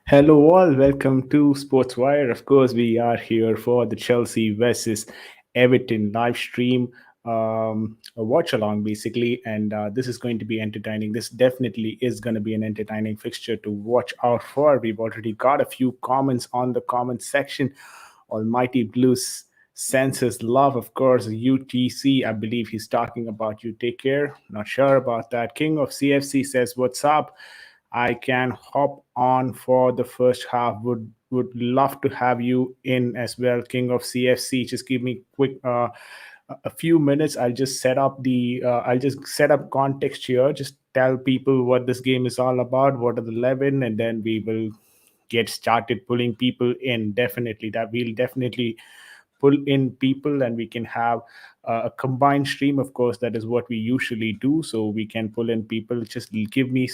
Hello, all. Welcome to Sportswire. Of course, we are here for the Chelsea versus Everton live stream, a watch along basically. And this is going to be entertaining. This definitely is going to be an entertaining fixture to watch out for. We've already got a few comments on the comment section. Almighty Blues sends his love, of course. UTC, I believe he's talking about you. Take care. Not sure about that. King of CFC says, "What's up? I can hop on for the first half. Would love to have you in as well, King of CFC. Just give me quick a few minutes. I'll just set up context here. Just tell people what this game is all about, what are the 11, and then we will get started pulling people in. Definitely, that we'll definitely pull in people, and we can have a combined stream. Of course, that is what we usually do. So we can pull in people. Just give me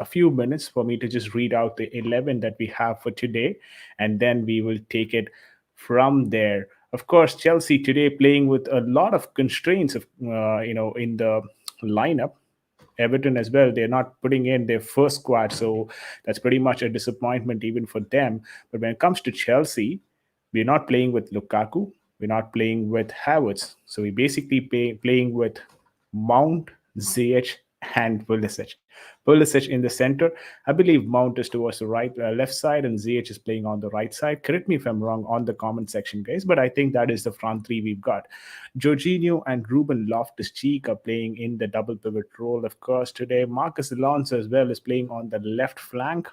a few minutes for me to just read out the 11 that we have for today, and then we will take it from there. Of course, Chelsea today playing with a lot of constraints of in the lineup. Everton as well, they're not putting in their first squad, so that's pretty much a disappointment even for them. But when it comes to Chelsea, we're not playing with Lukaku, we're not playing with Havertz, so we basically playing with Mount, Ziyech, and Pulisic. Pulisic in the center. I believe Mount is towards the left side, and Ziyech is playing on the right side. Correct me if I'm wrong on the comment section, guys, but I think that is the front three we've got. Jorginho and Ruben Loftus-Cheek are playing in the double pivot role, of course, today. Marcus Alonso as well is playing on the left flank.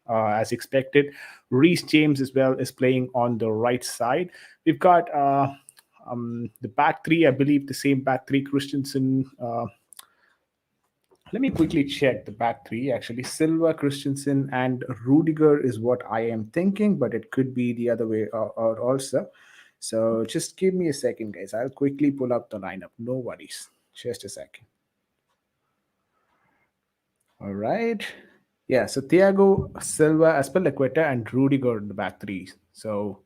As expected, Reece James as well is playing on the right side. We've got the back three, I believe, the same back three. Christensen, let me quickly check the back three. Actually, Silva, Christensen, and Rudiger is what I am thinking, but it could be the other way out also. So just give me a second, guys. I'll quickly pull up the lineup. No worries. Just a second. All right. Yeah, so Thiago Silva, Aspilicueta, and Rudiger in the back three. So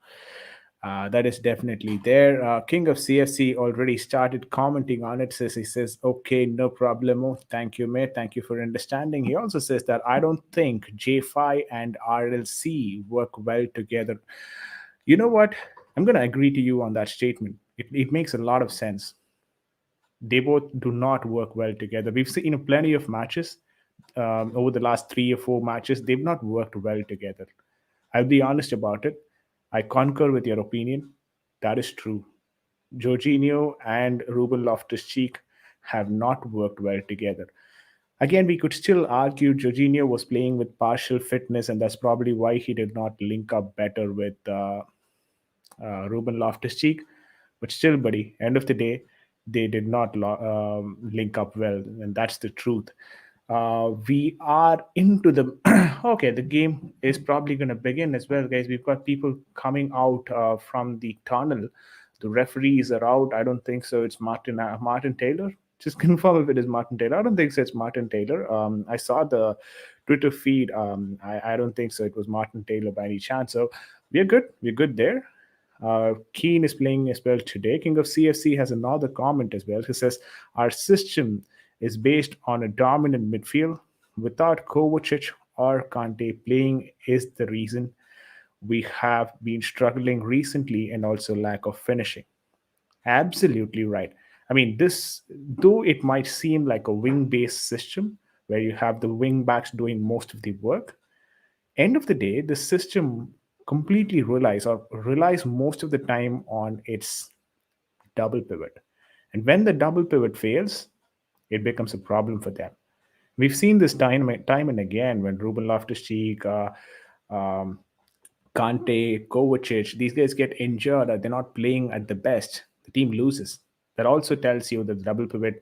that is definitely there. King of CFC already started commenting on it. He says, "Okay, no problemo. Thank you, mate. Thank you for understanding." He also says that I don't think J5 and RLC work well together. You know what? I'm going to agree to you on that statement. It makes a lot of sense. They both do not work well together. We've seen plenty of matches over the last 3 or 4 matches. They've not worked well together. I'll be honest about it. I concur with your opinion. That is true. Jorginho and Ruben Loftus-Cheek have not worked well together. Again, we could still argue Jorginho was playing with partial fitness, and that's probably why he did not link up better with Ruben Loftus-Cheek. But still, buddy, end of the day, they did not link up well, and that's the truth. We are into the okay. The game is probably going to begin as well, guys. We've got people coming out from the tunnel. The referees are out. I don't think so. It's Martin Taylor. Just confirm if it is Martin Taylor. I don't think so. It's Martin Taylor. I saw the Twitter feed. I don't think so. It was Martin Taylor by any chance. So we're good. We're good there. Keane is playing as well today. King of CFC has another comment as well. He says, "Our system is based on a dominant midfield. Without Kovacic or Kante playing is the reason we have been struggling recently, and also lack of finishing." Absolutely right. I mean, this, though it might seem like a wing based system where you have the wing backs doing most of the work, end of the day, the system completely relies most of the time on its double pivot. And when the double pivot fails, it becomes a problem for them. We've seen this time and again when Ruben Loftus-Cheek, um, Kante, Kovacic, these guys get injured or they're not playing at the best, the team loses. That also tells you that the double pivot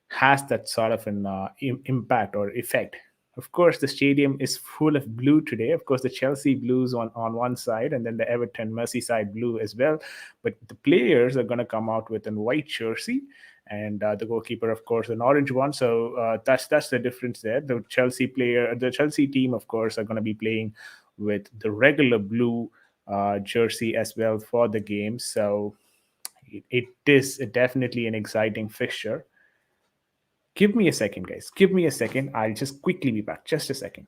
has that sort of an impact or effect. Of course, the stadium is full of blue today. Of course, the Chelsea blues on one side, and then the Everton Merseyside blue as well. But the players are going to come out with a white jersey, and the goalkeeper, of course, an orange one. So that's the difference there. The Chelsea team, of course, are going to be playing with the regular blue jersey as well for the game. So it is definitely an exciting fixture. Give me a second, guys. Give me a second. I'll just quickly be back. Just a second.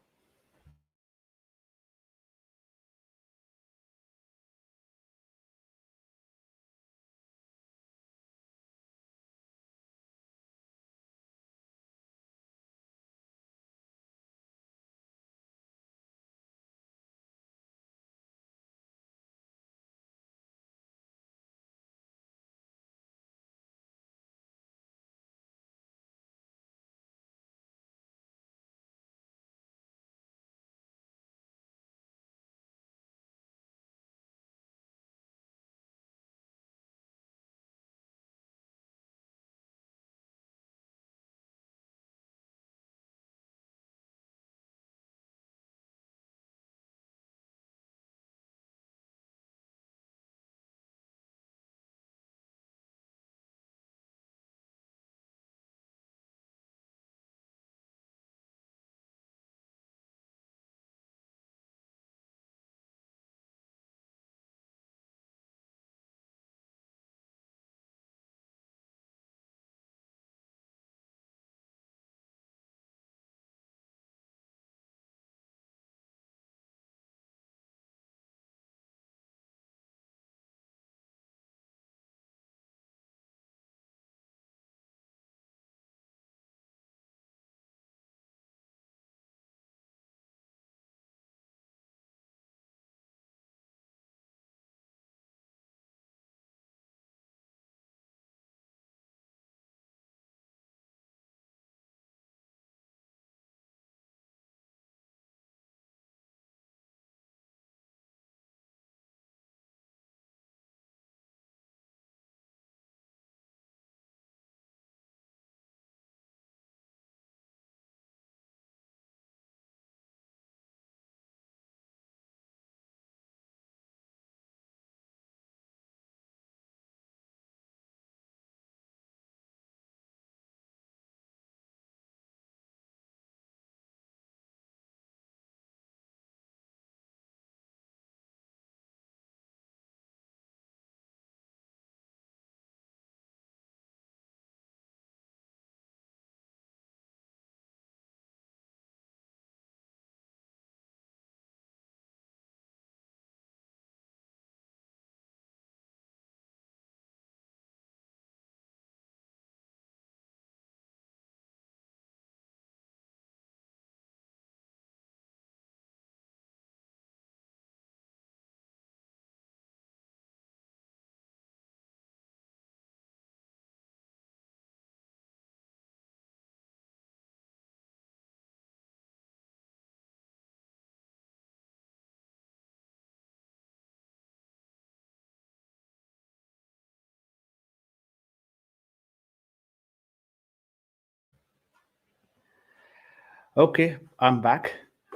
Okay, I'm back.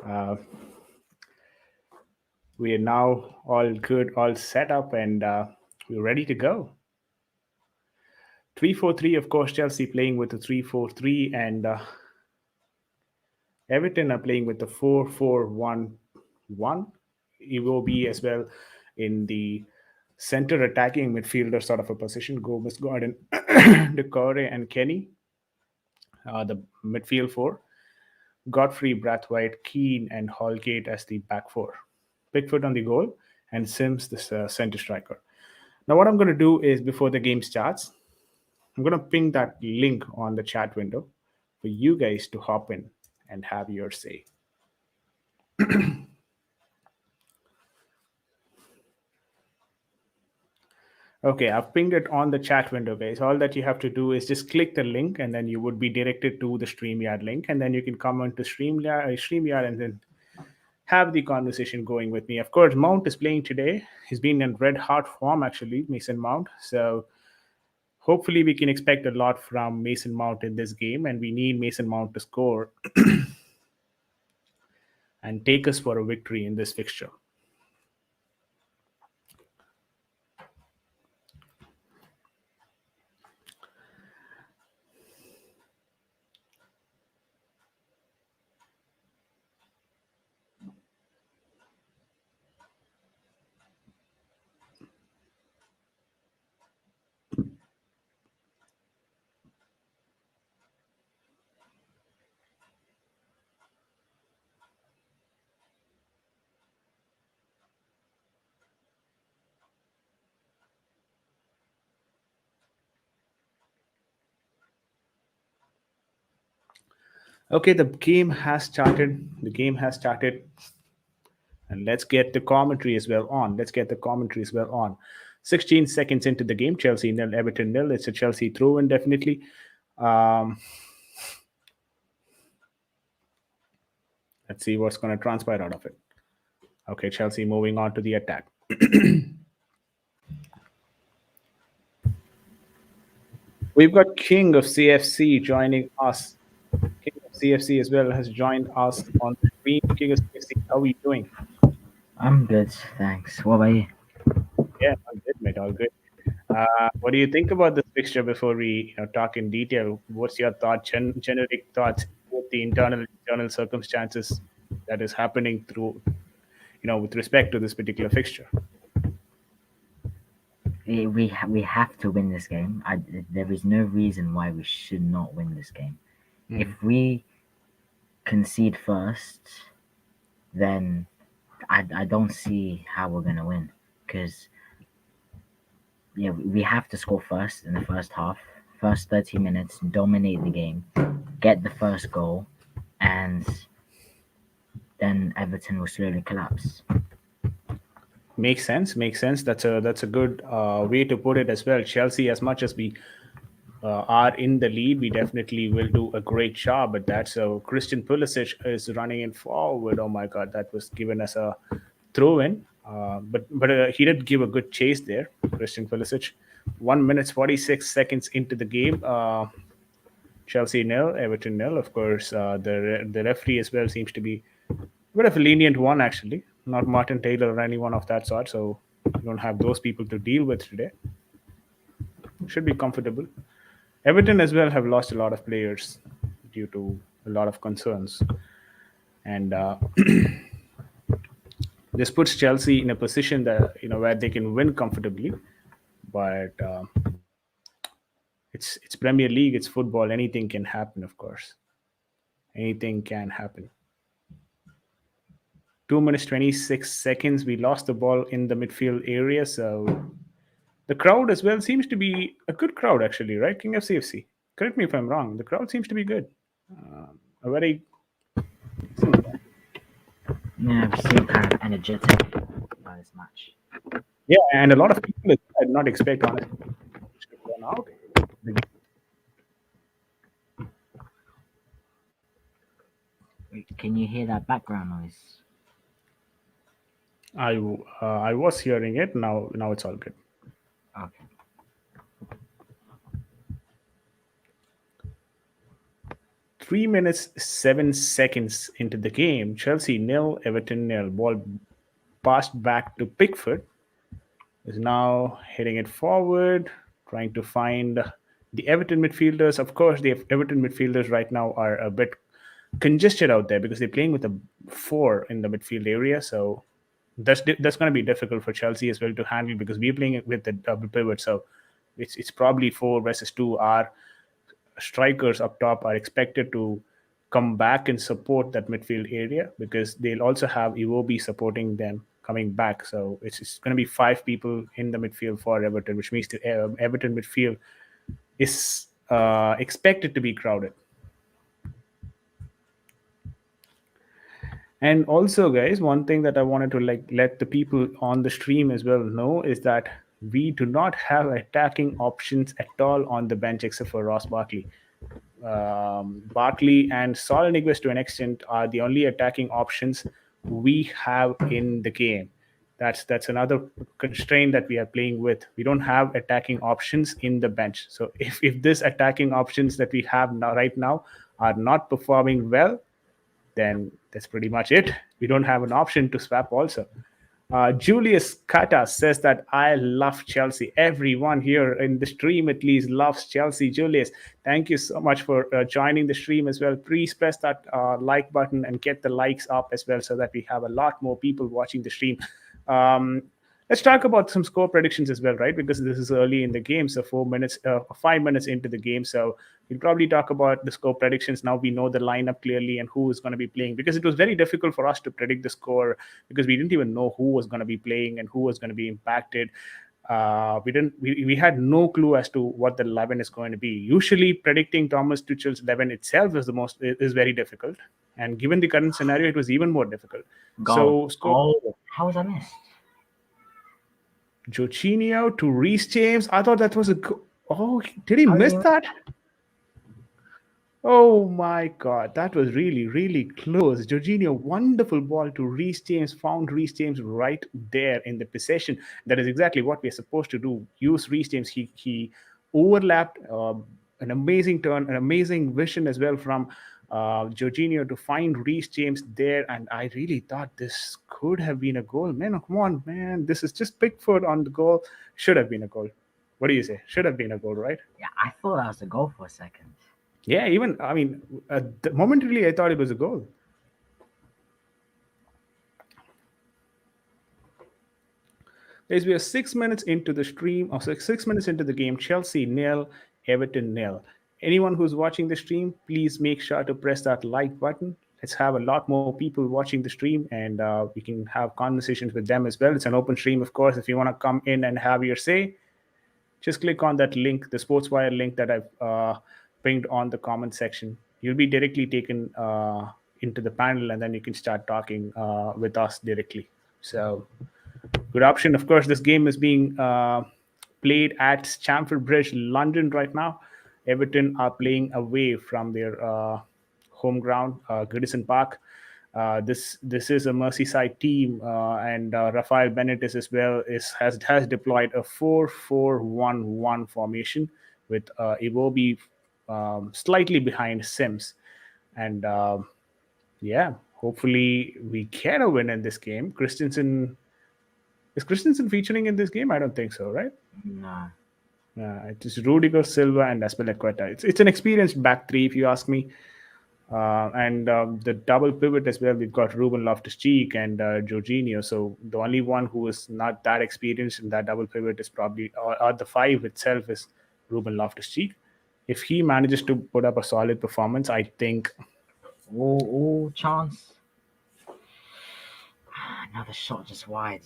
Uh, we are now all good, all set up, and we're ready to go. 3-4-3, of course, Chelsea playing with the 3-4-3, and Everton are playing with the 4-4-1-1. Iwobi as well in the center attacking midfielder sort of a position. Gomez, Gordon, Decore, and Kenny, the midfield four. Godfrey, Brathwaite, Keane, and Holgate as the back four. Pickford on the goal, and Sims the center striker. Now, what I'm going to do is before the game starts, I'm going to ping that link on the chat window for you guys to hop in and have your say. Okay, I've pinged it on the chat window, guys. All that you have to do is just click the link, and then you would be directed to the StreamYard link, and then you can come onto StreamYard and then have the conversation going with me. Of course, Mount is playing today. He's been in red hot form, actually, Mason Mount. So hopefully we can expect a lot from Mason Mount in this game, and we need Mason Mount to score and take us for a victory in this fixture. Okay, the game has started. The game has started. And let's get the commentary as well on. Let's get the commentary as well on. 16 seconds into the game, Chelsea nil, Everton nil. It's a Chelsea throw in, definitely. Um, let's see what's going to transpire out of it. Okay, Chelsea moving on to the attack. We've got King of CFC joining us. King of CFC as well has joined us on the stream. King of CFC, how are you doing? I'm good, thanks. What about you? Yeah, all good, mate. All good. What do you think about this fixture before we talk in detail? What's your thought, generic thoughts, with the internal circumstances that is happening through, with respect to this particular fixture? We have to win this game. There is no reason why we should not win this game. If Mm. we concede first, then I don't see how we're gonna win. Because we have to score first in the first half, first 30 minutes, dominate the game, get the first goal, and then Everton will slowly collapse. Makes sense. Makes sense. That's a good way to put it as well. Chelsea, as much as we are in the lead, we definitely will do a great job at that. So Christian Pulisic is running in forward. Oh my God, that was given as a throw in, but he did give a good chase there, Christian Pulisic. 1 minute 46 seconds into the game. Chelsea nil, Everton nil. Of course, the referee as well seems to be a bit of a lenient one, actually. Not Martin Taylor or anyone of that sort. So you don't have those people to deal with today. Should be comfortable. Everton as well have lost a lot of players due to a lot of concerns, and this puts Chelsea in a position that where they can win comfortably. But it's Premier League, it's football. Anything can happen, of course. Anything can happen. 2 minutes 26 seconds. We lost the ball in the midfield area, so the crowd as well seems to be a good crowd, actually, right? King of CFC. Correct me if I'm wrong. The crowd seems to be good. A very decent one. Yeah, we seem kind of energetic by this match. Yeah, and a lot of people I did not expect honestly to turn out. Wait, can you hear that background noise? I was hearing it. Now it's all good. Okay. 3 minutes 7 seconds into the game, Chelsea nil, Everton nil. Ball passed back to Pickford, is now hitting it forward, trying to find the Everton midfielders. Of course, the Everton midfielders right now are a bit congested out there because they're playing with a four in the midfield area. So that's going to be difficult for Chelsea as well to handle because we're playing it with the double pivot. So it's probably 4 versus 2. Our strikers up top are expected to come back and support that midfield area because they'll also have Iwobi supporting them coming back. So it's going to be 5 people in the midfield for Everton, which means the Everton midfield is expected to be crowded. And also, guys, one thing that I wanted to let the people on the stream as well know is that we do not have attacking options at all on the bench except for Ross Barkley. Barkley and Sol Niguez to an extent are the only attacking options we have in the game. That's another constraint that we are playing with. We don't have attacking options in the bench. So if this attacking options that we have now right now are not performing well, then that's pretty much it. We don't have an option to swap also. Julius Kata says that I love Chelsea. Everyone here in the stream at least loves Chelsea. Julius, thank you so much for joining the stream as well. Please press that like button and get the likes up as well so that we have a lot more people watching the stream. Let's talk about some score predictions as well, right? Because this is early in the game, so 5 minutes into the game. So we'll probably talk about the score predictions. Now we know the lineup clearly and who is going to be playing, because it was very difficult for us to predict the score because we didn't even know who was going to be playing and who was going to be impacted. We had no clue as to what the 11 is going to be. Usually predicting Thomas Tuchel's 11 itself is very difficult, and given the current scenario, it was even more difficult. Goal. How was I missed? Jorginho to Reece James. I thought that was a oh, did he miss that? Oh my God, that was really, really close. Jorginho, wonderful ball to Reece James, found Reece James right there in the possession. That is exactly what we're supposed to do. Use Reece James. He overlapped an amazing turn, an amazing vision as well from Jorginho to find Reece James there. And I really thought this could have been a goal. Man, come on, man. This is just Pickford on the goal. Should have been a goal. What do you say? Should have been a goal, right? Yeah, I thought that was a goal for a second. Yeah, even, I mean, momentarily I thought it was a goal. Guys, we are 6 minutes into the stream, or 6 minutes into the game. Chelsea nil, Everton nil. Anyone who's watching the stream, please make sure to press that like button. Let's have a lot more people watching the stream, and we can have conversations with them as well. It's an open stream, of course. If you want to come in and have your say, just click on that link, the Sportswire link that I've pinged on the comment section. You'll be directly taken into the panel, and then you can start talking with us directly. So, good option. Of course, this game is being played at Stamford Bridge, London right now. Everton are playing away from their home ground, Goodison Park. This is a Merseyside team, and Rafael Benitez as well has deployed a 4-4-1-1 formation with Iwobi slightly behind Sims, and yeah, hopefully we get a win in this game. Is Christensen featuring in this game? I don't think so, right? No. It is Rudiger, Silva, and Azpilicueta. It's an experienced back three, if you ask me. And the double pivot as well, we've got Ruben Loftus-Cheek and Jorginho. So the only one who is not that experienced in that double pivot is probably, or the five itself, is Ruben Loftus-Cheek. If he manages to put up a solid performance, I think. Oh, chance. Another shot just wide.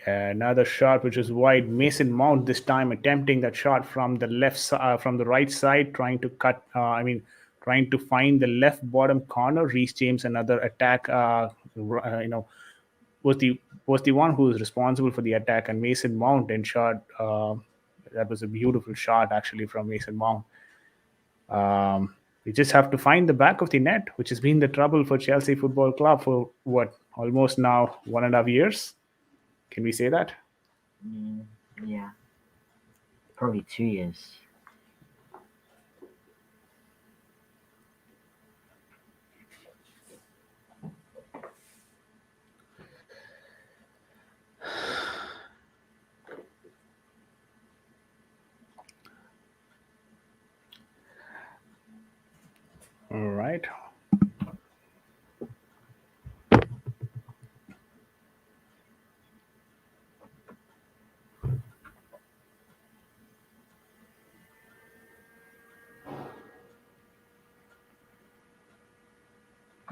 Another shot which is wide. Mason Mount this time attempting that shot from the from the right side, trying to trying to find the left bottom corner. Reece James, another attack. Was the one who was responsible for the attack, and Mason Mount ensured that was a beautiful shot actually from Mason Mount. We just have to find the back of the net, which has been the trouble for Chelsea Football Club for almost now 1.5 years. Can we say that? Yeah. Probably 2 years. All right.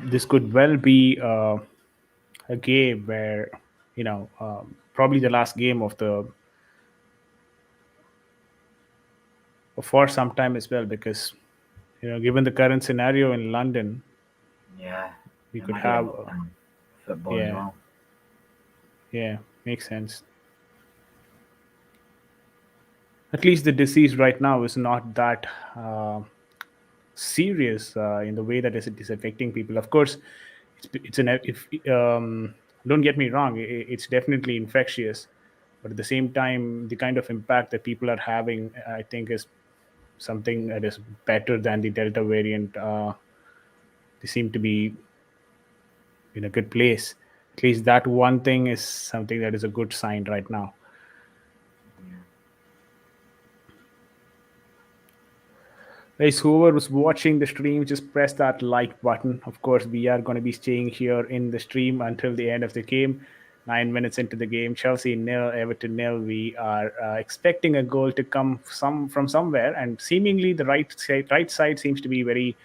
This could well be a game where, probably the last game of the for some time as well, because given the current scenario in London, Yeah, we there could might be a have lockdown football as yeah, well. yeah, makes sense. At least the disease right now is not that serious in the way that it is affecting people. Of course, it's an if don't get me wrong, it's definitely infectious, but at the same time, the kind of impact that people are having, I think, is something that is better than the Delta variant. They seem to be in a good place. At least that one thing is something that is a good sign right now. Yeah. Guys, whoever was watching the stream, just press that like button. Of course, we are going to be staying here in the stream until the end of the game. 9 minutes into the game, Chelsea nil, Everton nil. We are expecting a goal to come from somewhere, and seemingly the right side seems to be very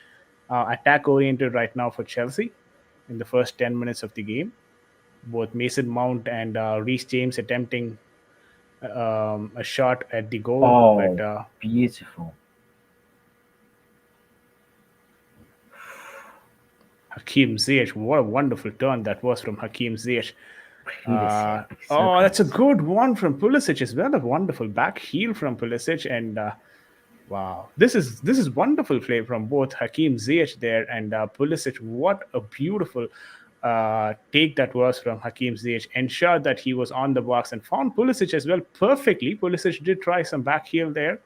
attack oriented right now for Chelsea. In the first 10 minutes of the game, both Mason Mount and Reece James attempting a shot at the goal, but Oh, beautiful. Hakim Ziyech, what a wonderful turn that was from Hakim Ziyech. Pulisic, so Oh, that's a close. good one from Pulisic as well. A wonderful back heel from Pulisic, and wow, this is wonderful play from both Hakim Ziyech there and Pulisic. What a beautiful take that was from Hakim Ziyech. Ensured that he was on the box and found Pulisic as well perfectly. Pulisic did try some back heel there,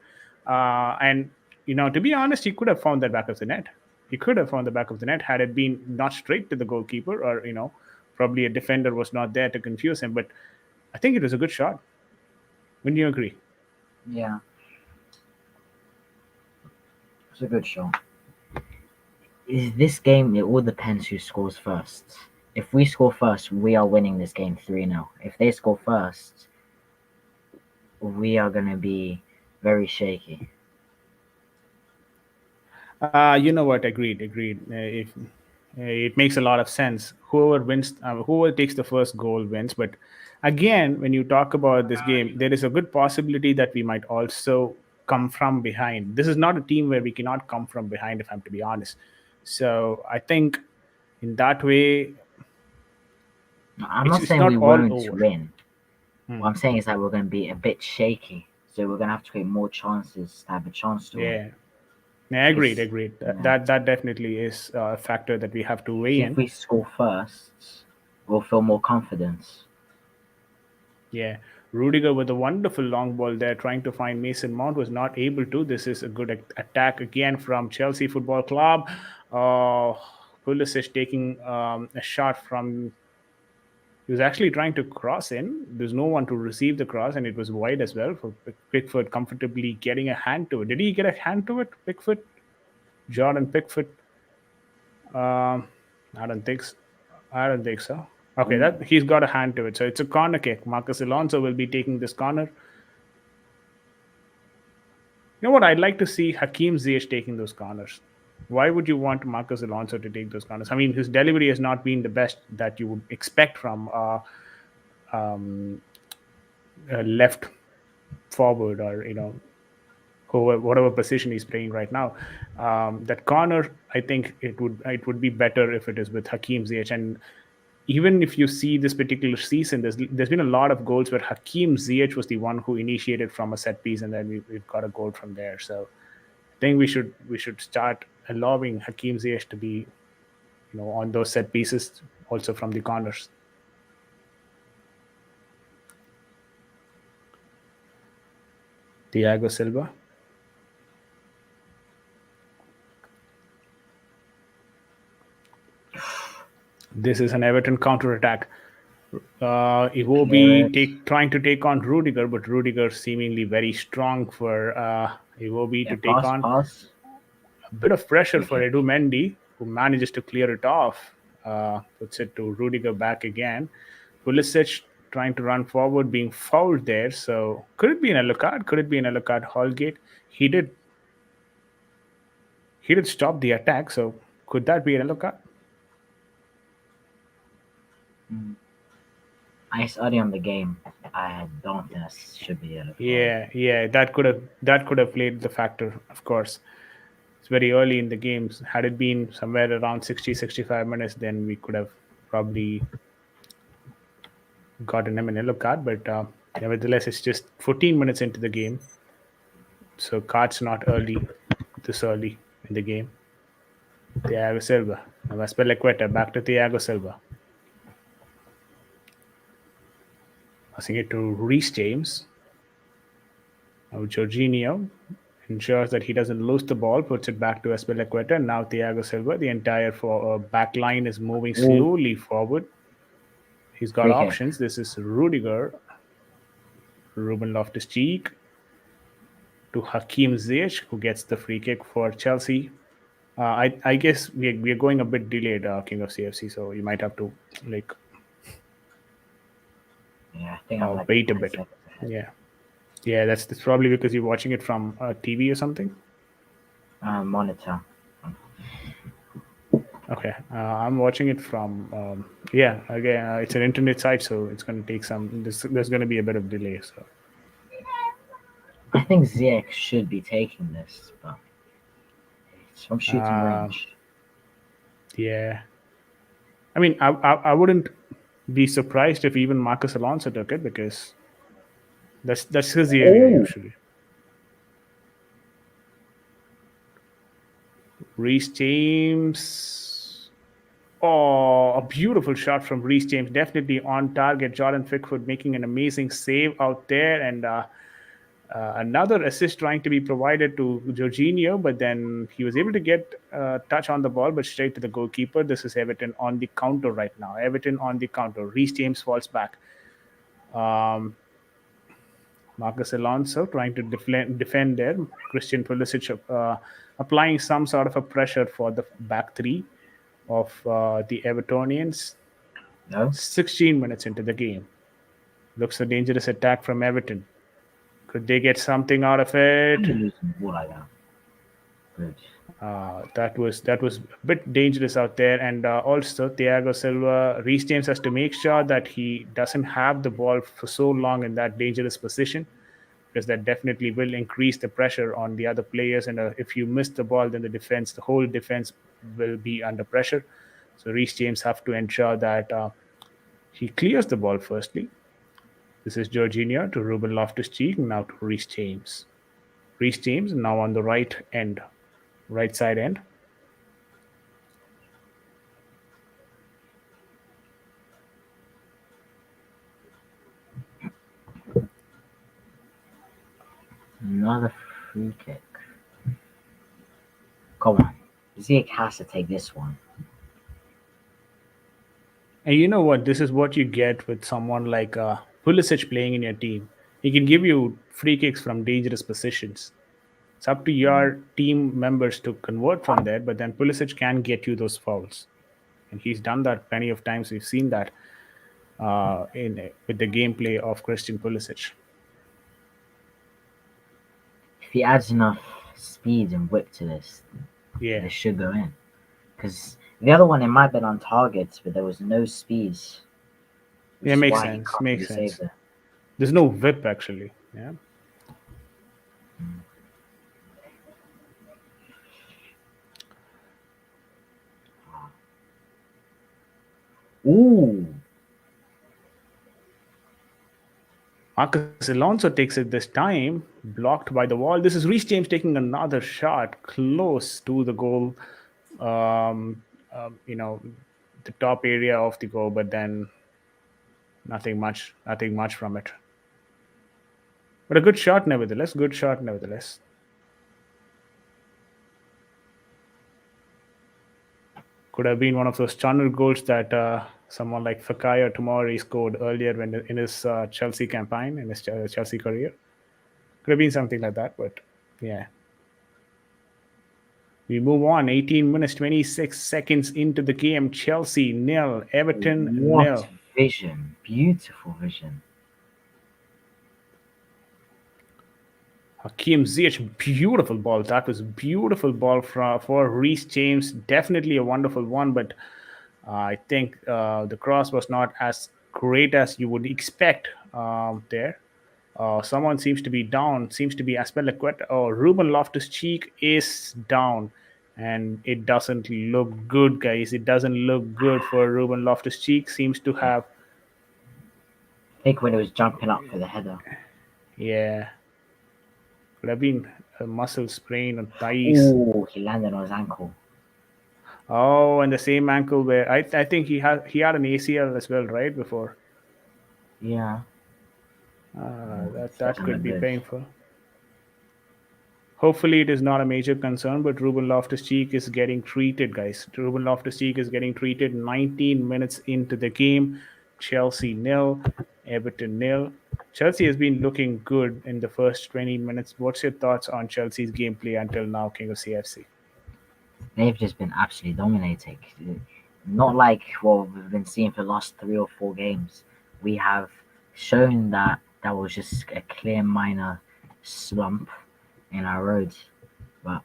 and to be honest, he could have found that back of the net. He could have found the back of the net had it been not straight to the goalkeeper, or probably a defender was not there to confuse him. But I think it was a good shot. Wouldn't you agree? Yeah, it's a good shot. Is this game? It all depends who scores first. If we score first, we are winning this game 3-0. If they score first, we are gonna be very shaky. You know what? Agreed. Agreed. If it makes a lot of sense, whoever wins, whoever takes the first goal wins. But again, when you talk about this game, there is a good possibility that we might also come from behind. This is not a team where we cannot come from behind, if I'm to be honest. So I think in that way, I'm it's not it's saying we not all won't over. win. Hmm. What I'm saying is that we're gonna be a bit shaky, so we're gonna have to create more chances to have a chance to win. Yeah. Yeah, agreed. It's Agreed. That, yeah. that that definitely is a factor that we have to weigh If in. we score first, we'll feel more confidence. Yeah, Rudiger with a wonderful long ball there, trying to find Mason Mount, was not able to. This is a good attack again from Chelsea Football Club. Uh, Pulisic taking a shot from. He was actually trying to cross in. There's no one to receive the cross, and it was wide as well for Pickford comfortably getting a hand to it. Did he get a hand to it, Pickford? Jordan Pickford? Um, I don't think so. I don't think so. Okay, Mm, that he's got a hand to it. So it's a corner kick. Marcus Alonso will be taking this corner. You know what? I'd like to see Hakim Ziyech taking those corners. Why would you want Marcus Alonso to take those corners? I mean, his delivery has not been the best that you would expect from a left forward, or whatever position he's playing right now. That corner, I think it would be better if it is with Hakim Ziyech. And even if you see this particular season, there's been a lot of goals where Hakim Ziyech was the one who initiated from a set piece, and then we've got a goal from there. So I think we should start allowing Hakim Ziyech to be, on those set pieces, also from the corners. Thiago Silva. This is an Everton counter-attack. Clear it. Trying to take on Rudiger, but Rudiger seemingly very strong for Iwobi Yeah, to take on. pass. A bit of pressure Free for kick. Edu Mendy, who manages to clear it off. Puts it to Rudiger back again. Pulisic trying to run forward, being fouled there. So could it be an yellow card? Could it be an yellow card? Holgate. He did stop the attack. So could that be an yellow card? Ice early on the game. I don't think that should be a Yeah, that could have played the factor, of course. It's very early in the games. Had it been somewhere around 60-65 minutes, then we could have probably gotten him an yellow card. But nevertheless, it's just 14 minutes into the game, so cards not this early in the game. Thiago Silva. Now Aspilicueta back to Thiago Silva. Passing it to Reece James. Now Jorginho ensures that he doesn't lose the ball, puts it back to Aspilicueta. Now Thiago Silva. The entire back line is moving slowly forward. He's got Free kick. options. This is Rudiger. Ruben Loftus-Cheek to Hakim Ziyech, who gets the free kick for Chelsea. I guess we are going a bit delayed, King of CFC, so you might have to Yeah, I think I'm like wait a 10 bit. seconds ahead. Yeah, that's probably because you're watching it from TV or something. Monitor. Okay, I'm watching it from again it's an internet site, so it's going to take some. There's going to be a bit of delay. So I think Ziyech should be taking this, but it's from shooting range. Yeah, I mean, I wouldn't be surprised if even Marcus Alonso took it, because that's his area usually. Reece James. Oh, a beautiful shot from Reece James. Definitely on target. Jordan Pickford making an amazing save out there. And another assist trying to be provided to Jorginho, but then he was able to get a touch on the ball, but straight to the goalkeeper. This is Everton on the counter right now. Everton on the counter. Reece James falls back. Marcus Alonso trying to defend there. Christian Pulisic applying some sort of a pressure for the back three of the Evertonians. No? 16 minutes into the game. Looks a dangerous attack from Everton. Could they get something out of it? Losing the ball like that. Good. That was a bit dangerous out there. And also Thiago Silva, Reece James has to make sure that he doesn't have the ball for so long in that dangerous position, because that definitely will increase the pressure on the other players. And if you miss the ball, then the whole defense will be under pressure. So Reece James have to ensure that he clears the ball firstly. This is Jorginho to Ruben Loftus-Cheek, now to Reece James. Reece James now on the right side end. Another free kick. Come on. Ziyech has to take this one. And you know what? This is what you get with someone like Pulisic playing in your team. He can give you free kicks from dangerous positions. It's up to your team members to convert from there, but then Pulisic can get you those fouls. And he's done that plenty of times. We've seen that with the gameplay of Christian Pulisic. If he adds enough speed and whip to this, Yeah, it should go in. Because the other one, it might have been on target, but there was no speed. yeah, makes sense. Makes sense. There's no whip actually. Yeah. Ooh. Marcus Alonso takes it this time, blocked by the wall. This is Reece James taking another shot close to the goal, the top area of the goal, but then nothing much from it. But a good shot, nevertheless. Good shot, nevertheless. Could have been one of those tunnel goals that someone like Fakayo Tomori scored earlier when in his Chelsea campaign, in his Chelsea career. Could have been something like that, but yeah. We move on. 18 minutes, 26 seconds into the game. Chelsea nil, Everton What nil. vision! Beautiful vision. Hakim Ziyech, beautiful ball. That was beautiful ball for Reece James. Definitely a wonderful one, but I think the cross was not as great as you would expect there. Someone seems to be down, seems to be Aspilicueta. Oh, Ruben Loftus Cheek is down, and it doesn't look good, guys. It doesn't look good for Ruben Loftus Cheek. Seems to have, I think when he was jumping up for the header. yeah, could have been a muscle sprain or thighs. Oh, he landed on his ankle. Oh, and the same ankle where I think he had an ACL as well, right before. Yeah. That This doesn't could look be good. painful. Hopefully, it is not a major concern, but Ruben Loftus-Cheek is getting treated, guys. Ruben Loftus-Cheek is getting treated 19 minutes into the game. Chelsea nil, Everton nil. Chelsea has been looking good in the first 20 minutes. What's your thoughts on Chelsea's gameplay until now, King of CFC? They've just been absolutely dominating. Not like what we've been seeing for the last 3 or 4 games. We have shown that that was just a clear minor slump in our roads, but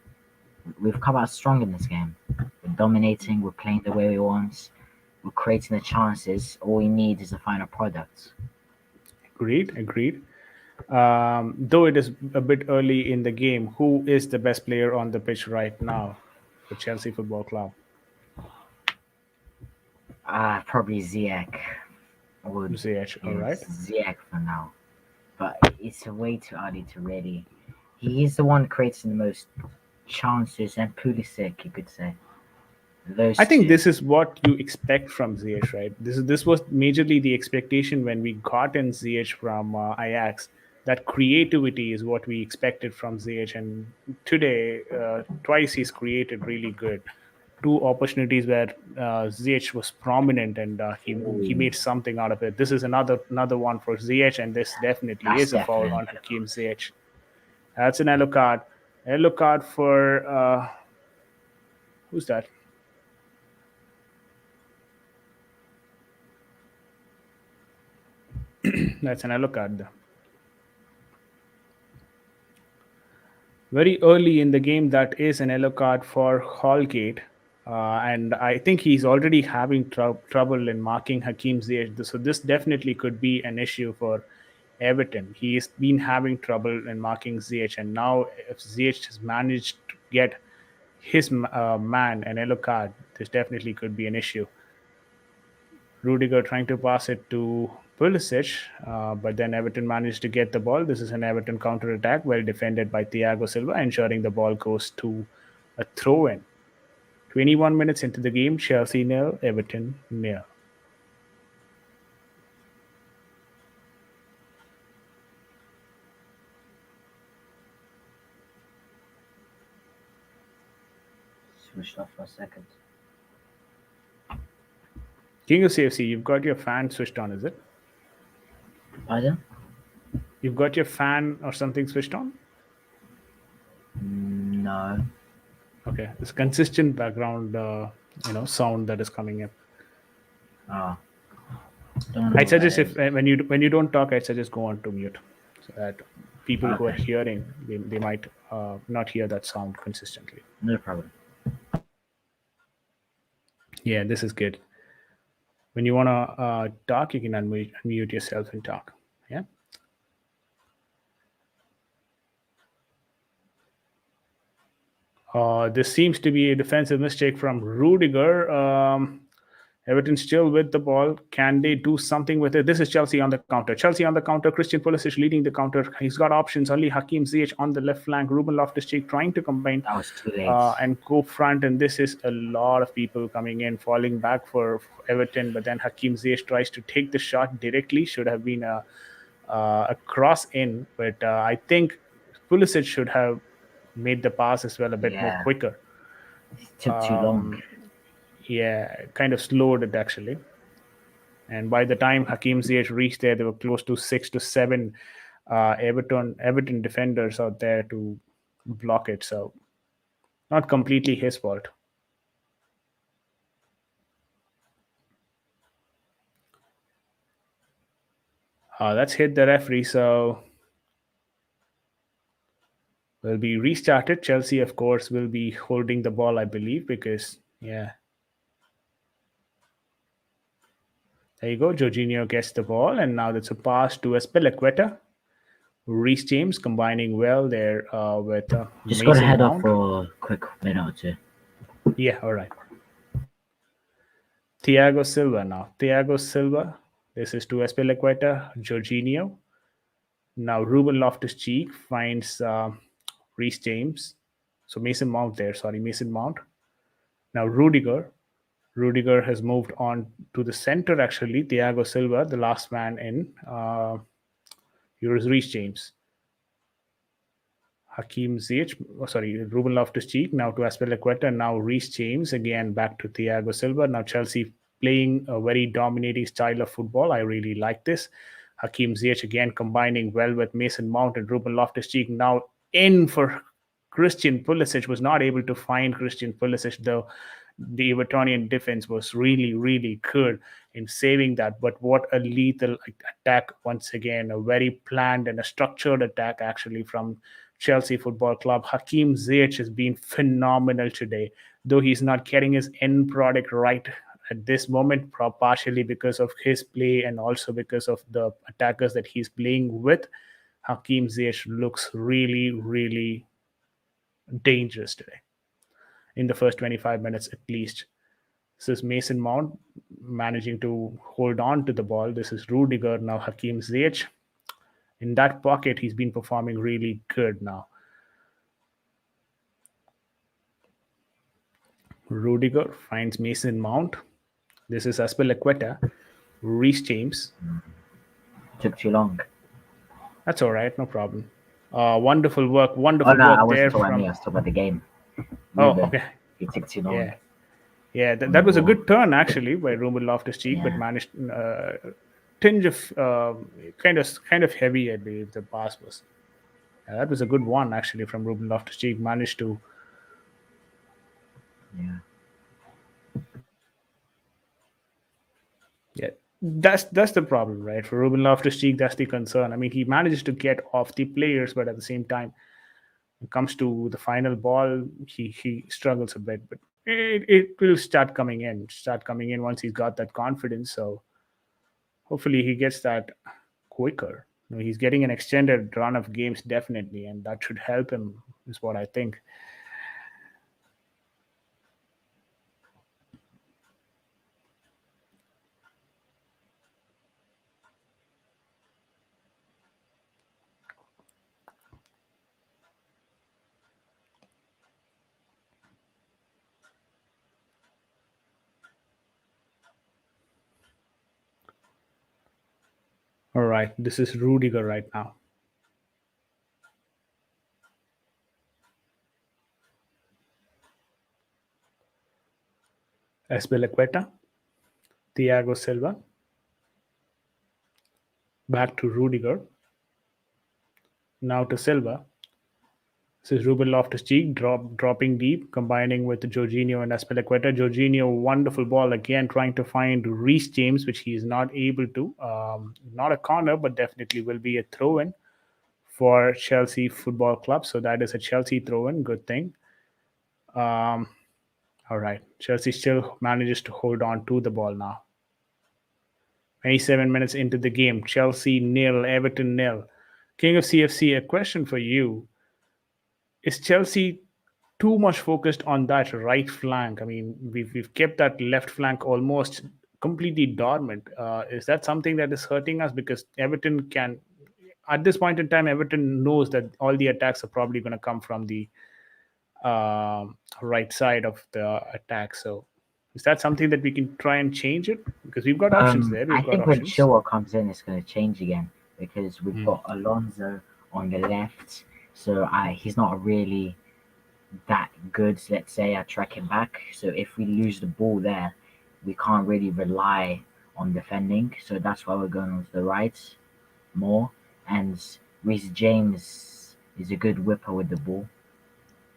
we've come out strong in this game. We're dominating. We're playing the way we want. We're creating the chances. All we need is a final product. Agreed. Though it is a bit early in the game, who is the best player on the pitch right now for Chelsea Football Club? Probably Ziyech. Would Ziyech, all right. Ziyech for now, but it's way too early to really. He's the one creating the most chances, and Pulisic, you could say. Those I think two. this is what you expect from Ziyech, right? This was majorly the expectation when we got in Ziyech from Ajax. That creativity is what we expected from Ziyech, and today, twice he's created really good. Two opportunities where Ziyech was prominent, and he Ooh, made something out of it. This is another one for Ziyech, and this definitely that's is a foul definitely on Hakim Ziyech. That's an yellow card. Yellow card for who's that? That's an yellow card. Very early in the game, that is an yellow card for Holgate. And I think he's already having trouble in marking Hakim Ziyech. So this definitely could be an issue for Everton. He's been having trouble in marking Ziyech, and now if Ziyech has managed to get his man an yellow card, this definitely could be an issue. Rudiger trying to pass it to Pulisic, but then Everton managed to get the ball. This is an Everton counter attack, well defended by Thiago Silva, ensuring the ball goes to a throw in. 21 minutes into the game, Chelsea nil, Everton nil. switched off for a second. King of CFC, you've got your fan switched on, is it? Pardon? You've got your fan or something switched on? No. Okay, it's consistent background, sound that is coming up. Oh. I suggest if when you don't talk, I suggest go on to mute, so that people who are Okay. hearing they might not hear that sound consistently. No problem. Yeah, this is good. When you want to talk, you can unmute yourself and talk. Yeah. This seems to be a defensive mistake from Rudiger. Everton still with the ball. Can they do something with it? This is Chelsea on the counter. Chelsea on the counter. Christian Pulisic leading the counter. He's got options. Only Hakim Ziyech on the left flank. Ruben Loftus-Cheek trying to combine That was too late. and go front. And this is a lot of people coming in, falling back for Everton. But then Hakim Ziyech tries to take the shot directly. Should have been a a cross in, but I think Pulisic should have made the pass as well a bit more Yeah, quicker. it took too long. Yeah, kind of slowed it actually. And by the time Hakim Ziyech reached there were close to 6 to 7 Everton defenders out there to block it. So not completely his fault. That's hit the referee, so will be restarted. Chelsea, of course, will be holding the ball, I believe, because yeah. There you go. Jorginho gets the ball, and now it's a pass to Espilicueta. Reece James combining well there with Just got to Mason head off Mount. for a quick minute or two. Yeah, all right. Thiago Silva now. Thiago Silva. This is to Espilicueta. Jorginho. Now Ruben Loftus-Cheek finds Reece James. So Mason Mount there. Sorry, Mason Mount. Now Rudiger. Rudiger has moved on to the center actually. Thiago Silva, the last man in. Here is Reece James. Hakim Ziyech, Ruben Loftus-Cheek, now to Azpilicueta, now Reece James, again back to Thiago Silva. Now Chelsea playing a very dominating style of football. I really like this. Hakim Ziyech again combining well with Mason Mount and Ruben Loftus-Cheek. Now in for Christian Pulisic, was not able to find Christian Pulisic, though the Evertonian defense was really, really good in saving that. But what a lethal attack once again, a very planned and a structured attack actually from Chelsea Football Club. Hakim Ziyech has been phenomenal today, though he's not getting his end product right at this moment, partially because of his play and also because of the attackers that he's playing with. Hakim Ziyech looks really, really dangerous today in the first 25 minutes at least. This is Mason Mount managing to hold on to the ball. This is Rudiger, now Hakim Ziyech. In that pocket, he's been performing really good now. Rudiger finds Mason Mount. This is Azpilicueta. Reece James. Took too long. That's all right, no problem. Wonderful work, Oh wonderful no, I work wasn't there talking about me. from. I was talking about the game. Oh, Ruben, okay. it took too long. Yeah, yeah. On That the was a ball. good turn actually by Ruben Loftus-Cheek, but Yeah. managed tinge of kind of heavy, I believe the pass was. That was a good one actually from Ruben Loftus-Cheek. Managed to. Yeah. Yeah, that's the problem, right? For Ruben Loftus-Cheek, that's the concern. I mean, he manages to get off the players, but at the same time, when it comes to the final ball, he struggles a bit. But it will start coming in once he's got that confidence. So hopefully he gets that quicker. He's getting an extended run of games definitely, and that should help him. Is what I think. All right, this is Rudiger right now. Espilicueta, Thiago Silva, back to Rudiger, now to Silva. This is Ruben Loftus-Cheek dropping deep, combining with Jorginho and Azpilicueta. Jorginho, wonderful ball again, trying to find Reece James, which he is not able to. Not a corner, but definitely will be a throw-in for Chelsea Football Club. So that is a Chelsea throw-in. Good thing. All right. Chelsea still manages to hold on to the ball now. 27 minutes into the game. Chelsea nil, Everton nil. King of CFC, a question for you. Is Chelsea too much focused on that right flank? I mean, we've kept that left flank almost completely dormant. Is that something that is hurting us? Because Everton can, at this point in time, Everton knows that all the attacks are probably going to come from the right side of the attack. So, is that something that we can try and change it? Because we've got options there. I We've got think when options. Chilwell comes in, it's going to change again. because we've got Alonso on the left, so he's not really that good, let's say, at tracking back. So if we lose the ball there, we can't really rely on defending. So that's why we're going on to the right more. And Reece James is a good whipper with the ball.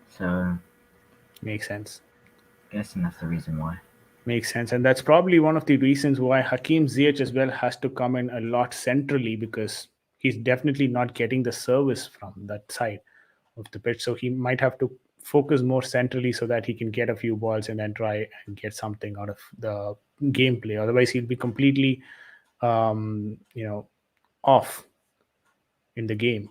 So Makes sense. guessing that's the reason why. Makes sense. And that's probably one of the reasons why Hakim Ziyech as well has to come in a lot centrally, because he's definitely not getting the service from that side of the pitch. So he might have to focus more centrally so that he can get a few balls and then try and get something out of the gameplay. Otherwise, he'll be completely, you know, off in the game.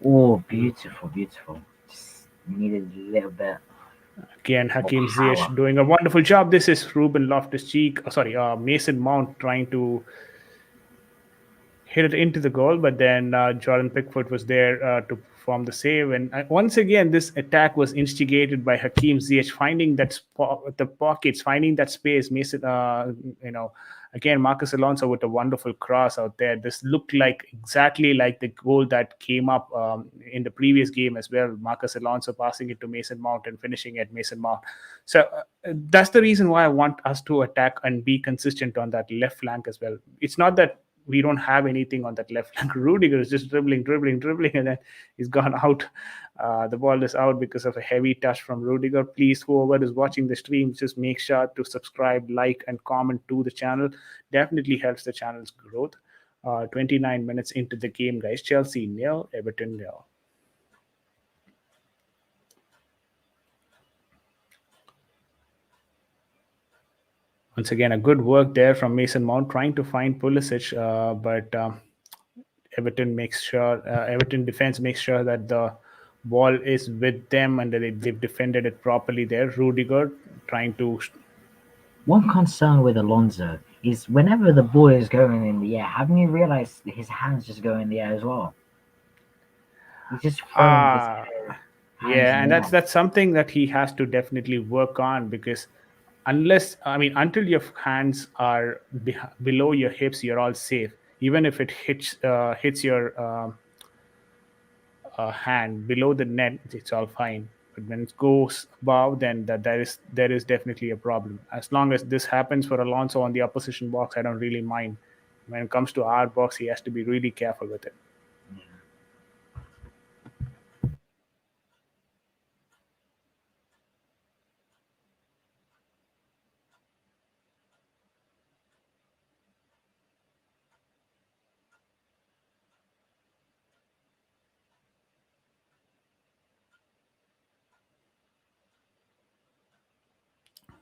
Oh, beautiful, beautiful. Just needed a little bit Again, Hakim more power. Ziyech doing a wonderful job. This is Ruben Loftus-Cheek, Mason Mount trying to hit it into the goal, but then Jordan Pickford was there to perform the save. And once again, this attack was instigated by Hakim Ziyech, finding that the pockets, finding that space. Mason, again, Marcus Alonso with a wonderful cross out there. This looked like exactly like the goal that came up in the previous game as well. Marcus Alonso passing it to Mason Mount and finishing at Mason Mount. So that's the reason why I want us to attack and be consistent on that left flank as well. It's not that we don't have anything on that left flank. Rudiger is just dribbling, and then he's gone out. The ball is out because of a heavy touch from Rudiger. Please, whoever is watching the stream, just make sure to subscribe, like, and comment to the channel. Definitely helps the channel's growth. 29 minutes into the game, guys. Chelsea 0, Everton 0. Once again, a good work there from Mason Mount trying to find Pulisic, but Everton defense makes sure that the ball is with them and they've defended it properly there. Rudiger trying to. One concern with Alonso is whenever the ball is going in the air, haven't you realized his hands just go in the air as well? He's just throwing his Yeah, and that's something that he has to definitely work on, because until your hands are below your hips, you're all safe. Even if it hits your hand below the net, it's all fine. But when it goes above, then there is definitely a problem. As long as this happens for Alonso on the opposition box, I don't really mind. When it comes to our box, he has to be really careful with it.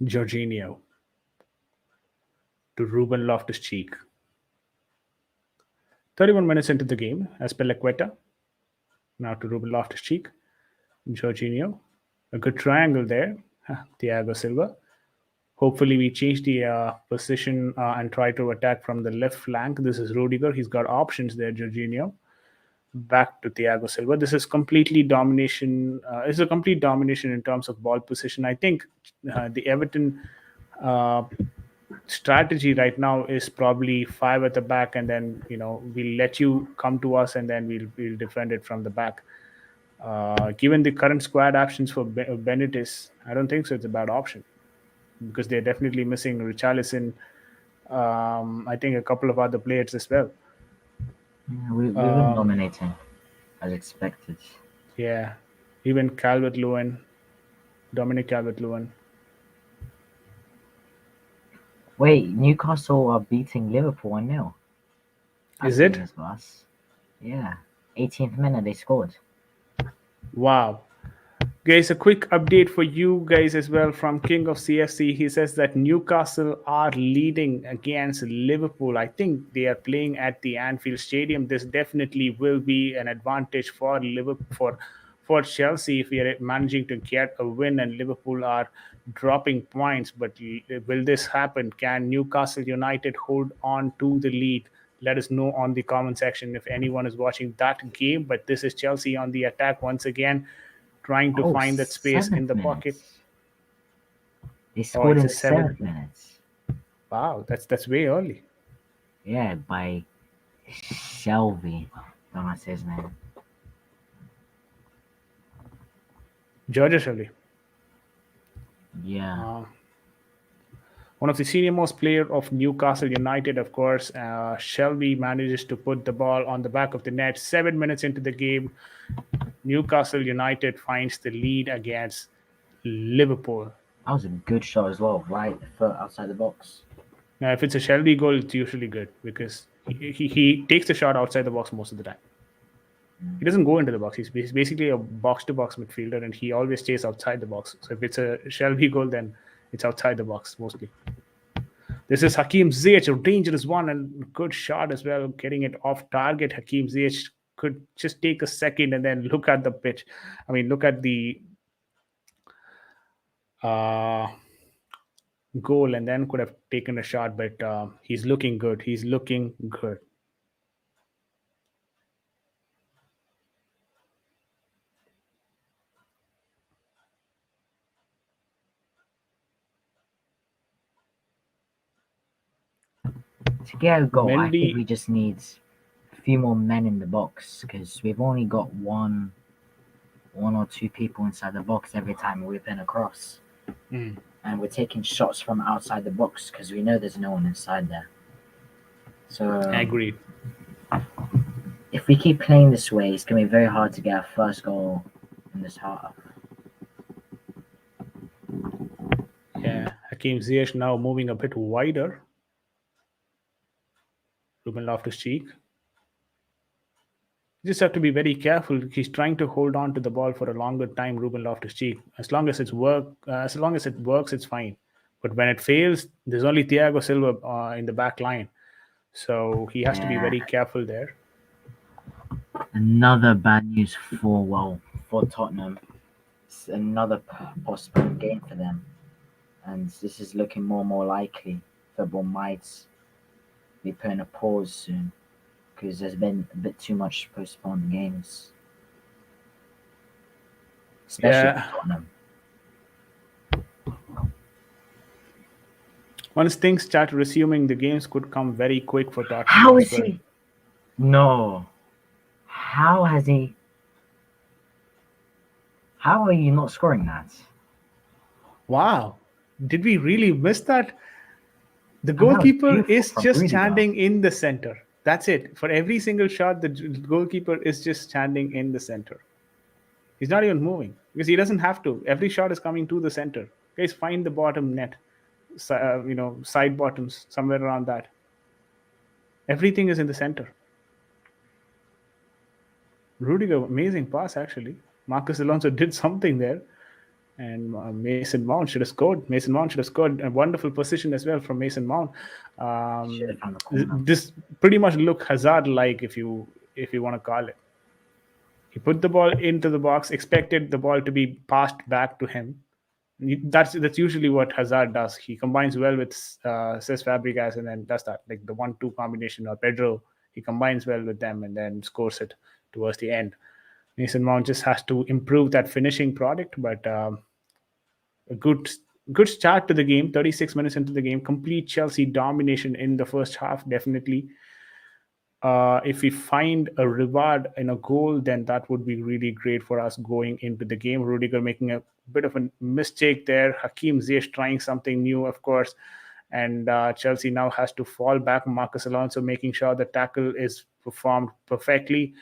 Jorginho to Ruben Loftus-Cheek. 31 minutes into the game, Azpilicueta. Now to Ruben Loftus-Cheek. Jorginho. A good triangle there. Thiago Silva. Hopefully we change the position and try to attack from the left flank. This is Rudiger. He's got options there, Jorginho. Back to Thiago Silva. This is completely domination. It's a complete domination in terms of ball position. I think the Everton strategy right now is probably 5 at the back, and then we'll let you come to us, and then we'll defend it from the back. Given the current squad options for Benitez, I don't think so. It's a bad option, because they're definitely missing Richarlison. I think a couple of other players as well. Yeah, we've been dominating as expected. Yeah, even Dominic Calvert-Lewin. Wait, Newcastle are beating Liverpool 1-0. Is it? Yeah, 18th minute they scored. Wow. Guys, a quick update for you guys as well from King of CFC. He says that Newcastle are leading against Liverpool. I think they are playing at the Anfield Stadium. This definitely will be an advantage for Liverpool, for Chelsea, if we are managing to get a win and Liverpool are dropping points. But will this happen? Can Newcastle United hold on to the lead? Let us know on the comment section if anyone is watching that game. But this is Chelsea on the attack once again, trying to find that space in the pocket. They scored in the 7th minute. Wow, that's way early. Yeah, by Shelby. Don't know his name. Georgia Shelley. Yeah. One of the senior-most player of Newcastle United, of course. Shelby manages to put the ball on the back of the net. 7 minutes into the game, Newcastle United finds the lead against Liverpool. That was a good shot as well, right foot outside the box. Now, if it's a Shelby goal, it's usually good because he takes the shot outside the box most of the time. He doesn't go into the box. He's basically a box-to-box midfielder, and he always stays outside the box. So if it's a Shelby goal, then it's outside the box mostly. This is Hakim Ziyech, a dangerous one, and good shot as well, getting it off target. Hakim Ziyech could just take a second and then look at the pitch. I mean, look at the goal and then could have taken a shot, but he's looking good. He's looking good. To get a goal, I Mendy- think we just need a few more men in the box because we've only got one or two people inside the box every time we're playing across. And we're taking shots from outside the box because we know there's no one inside there. So Agreed. if we keep playing this way, it's going to be very hard to get our first goal in this half. Yeah, Hakim Ziyech now moving a bit wider. Ruben Loftus-Cheek. You just have to be very careful. He's trying to hold on to the ball for a longer time, Ruben Loftus-Cheek. As long as it works, it's fine. But when it fails, there's only Thiago Silva in the back line. So he has to be very careful there. Another bad news for Tottenham. It's another postponed game for them. And this is looking more and more likely. Football might be putting a pause soon because there's been a bit too much postponed games. Especially for Tottenham. Once things start resuming, the games could come very quick for Tottenham. How is he? No. How has he? How are you not scoring that? Wow. Did we really miss that? The goalkeeper is just standing in the center. That's it. For every single shot, the goalkeeper is just standing in the center. He's not even moving because he doesn't have to. Every shot is coming to the center. Guys, find the bottom net, side bottoms, somewhere around that. Everything is in the center. Rudiger, amazing pass actually. Marcus Alonso did something there. And Mason Mount should have scored. Mason Mount should have scored. A wonderful position as well from Mason Mount. This pretty much looked Hazard-like, if you want to call it. He put the ball into the box, expected the ball to be passed back to him. That's usually what Hazard does. He combines well with Cesc Fabregas and then does that, like the 1-2 combination, or Pedro. He combines well with them and then scores it towards the end. Mason Mount just has to improve that finishing product, but a good start to the game. 36 minutes into the game, complete Chelsea domination in the first half, definitely. If we find a reward in a goal, then that would be really great for us going into the game. Rudiger making a bit of a mistake there. Hakim Ziyech trying something new, of course. And Chelsea now has to fall back. Marcus Alonso making sure the tackle is performed perfectly.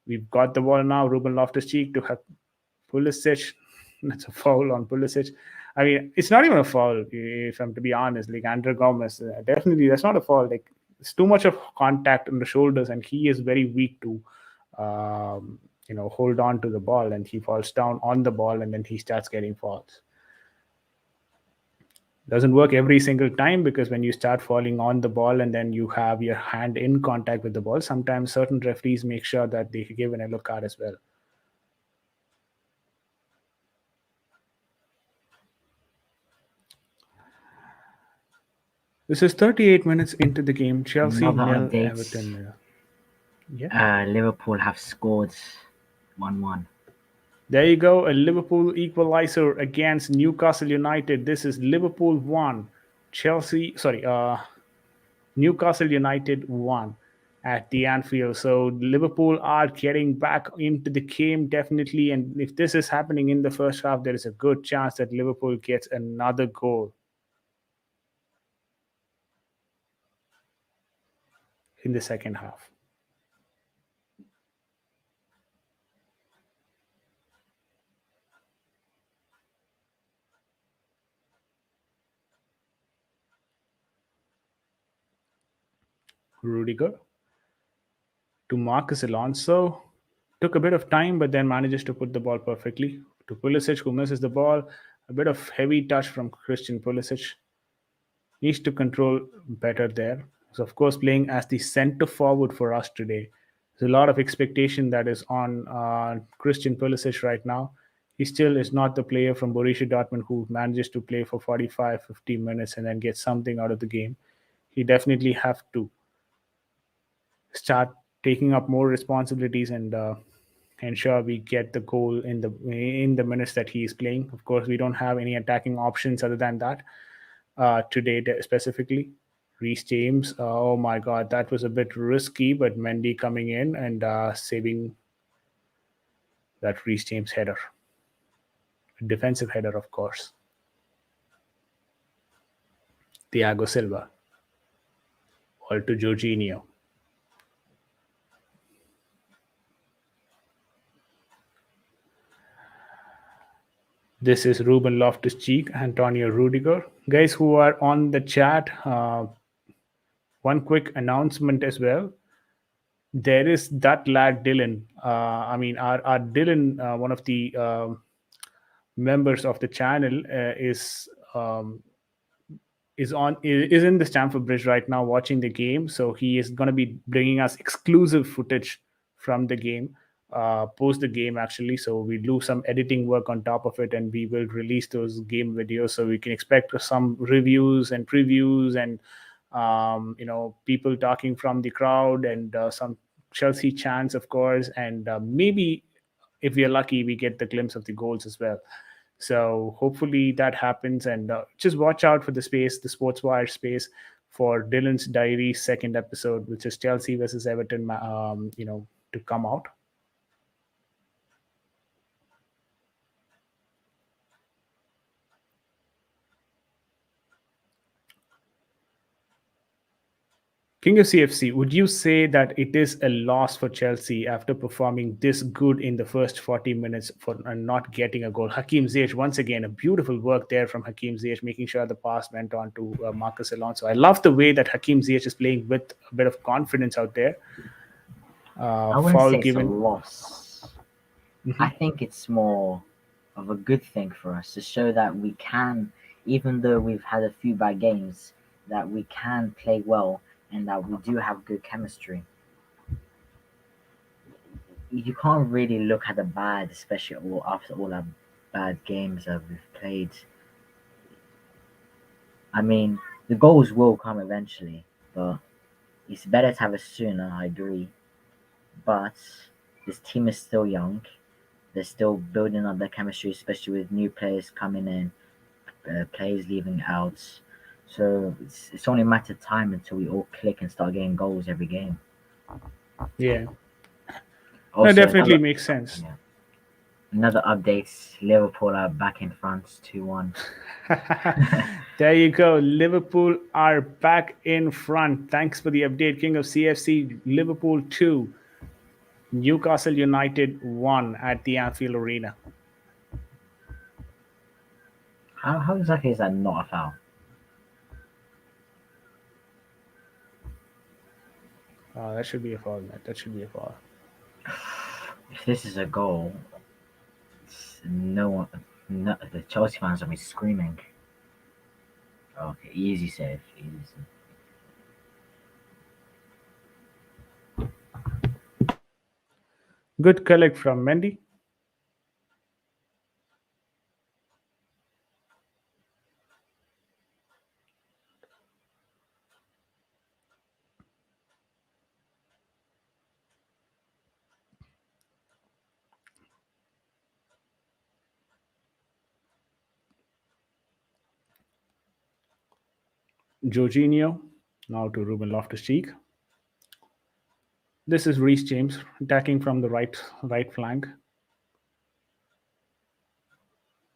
We've got the ball now. Ruben Loftus-Cheek to Pulisic. That's a foul on Pulisic. I mean, it's not even a foul, if I'm to be honest. Like Andre Gomez, definitely that's not a foul. Like, it's too much of contact on the shoulders, and he is very weak to, hold on to the ball, and he falls down on the ball, and then he starts getting fouls. Doesn't work every single time, because when you start falling on the ball and then you have your hand in contact with the ball, sometimes certain referees make sure that they give an yellow card as well. This is 38 minutes into the game. Chelsea nil, Everton nil. Yeah. Liverpool have scored 1-1. There you go, a Liverpool equalizer against Newcastle United. This is Liverpool 1, Newcastle United 1. at the Anfield. So Liverpool are getting back into the game definitely. And if this is happening in the first half, there is a good chance that Liverpool gets another goal in the second half. Rudiger to Marcus Alonso. Took a bit of time, but then manages to put the ball perfectly. To Pulisic, who misses the ball. A bit of heavy touch from Christian Pulisic. Needs to control better there. So, of course, playing as the center forward for us today. There's a lot of expectation that is on Christian Pulisic right now. He still is not the player from Borussia Dortmund who manages to play for 45, 50 minutes and then get something out of the game. He definitely have to start taking up more responsibilities and ensure we get the goal in the minutes that he is playing. Of course, we don't have any attacking options other than that today specifically. Reece James, oh my God, that was a bit risky, but Mendy coming in and saving that Reece James header, defensive header, of course. Thiago Silva, all to Jorginho. This is Ruben Loftus-Cheek, Antonio Rudiger. Guys who are on the chat, one quick announcement as well. There is that lad Dylan. Our Dylan, one of the members of the channel, is in the Stamford Bridge right now watching the game. So he is going to be bringing us exclusive footage from the game, post the game actually. So we do some editing work on top of it, and we will release those game videos. So we can expect some reviews and previews and people talking from the crowd and some Chelsea chants, of course, and maybe if we are lucky, we get the glimpse of the goals as well. So hopefully that happens, and just watch out for the space, the Sportswire space, for Dylan's Diary second episode, which is Chelsea versus Everton, to come out. King of CFC, would you say that it is a loss for Chelsea after performing this good in the first 40 minutes for not getting a goal? Hakim Ziyech, once again, a beautiful work there from Hakim Ziyech, making sure the pass went on to Marcus Alonso. I love the way that Hakim Ziyech is playing with a bit of confidence out there. I wouldn't Foul say it's a given. loss. I think it's more of a good thing for us to show that we can, even though we've had a few bad games, that we can play well and that we do have good chemistry. You can't really look at the bad, especially after all our bad games that we've played. I mean, the goals will come eventually, but it's better to have it sooner, I agree. But this team is still young. They're still building up their chemistry, especially with new players coming in, players leaving out. So it's only a matter of time until we all click and start getting goals every game. Yeah, that Also, definitely makes sense. yeah, another update: Liverpool are back in front, 2-1. There you go. Liverpool are back in front. Thanks for the update, King of CFC. Liverpool 2, Newcastle United 1 at the Anfield Arena. How exactly is that not a foul? That should be a foul, man. That should be a foul. If this is a goal, no one, the Chelsea fans will be screaming. Okay, easy save, easy save. Good collect from Mendy. Jorginho now to Ruben Loftus-Cheek. This is Reece James attacking from the right flank.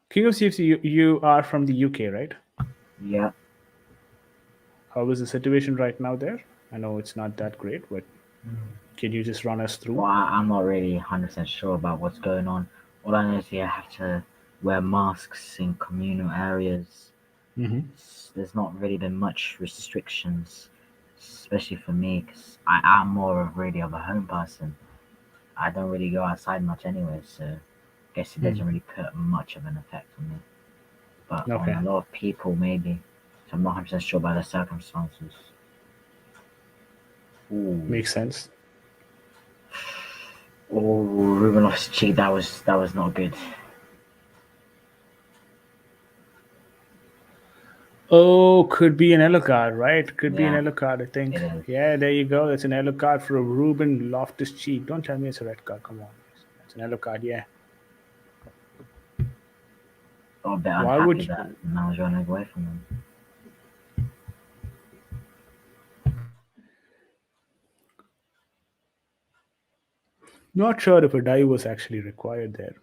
King of CFC, you are from the UK, right? Yeah. How is the situation right now there? I know it's not that great, but can you just run us Well, through? I'm not really 100% sure about what's going on. All I know is you have to wear masks in communal areas. Hmm. There's not really been much restrictions, especially for me, because I'm more of really of a home person. I don't really go outside much anyway, so I guess it doesn't really put much of an effect on me. But on Okay, a lot of people, maybe. So I'm not 100% sure about the circumstances. Ooh. makes sense. Oh, Ruben Loftus-Cheek, that was not good. Oh, could be an yellow card, right? Could be an Yeah, yellow card, I think. it is. Yeah, there you go. That's an yellow card for Ruben Loftus Cheek. Don't tell me it's a red card. Come on. That's an yellow card, yeah. Got a bit Why unhappy would that you? man was running away from them. Not sure if a dive was actually required there.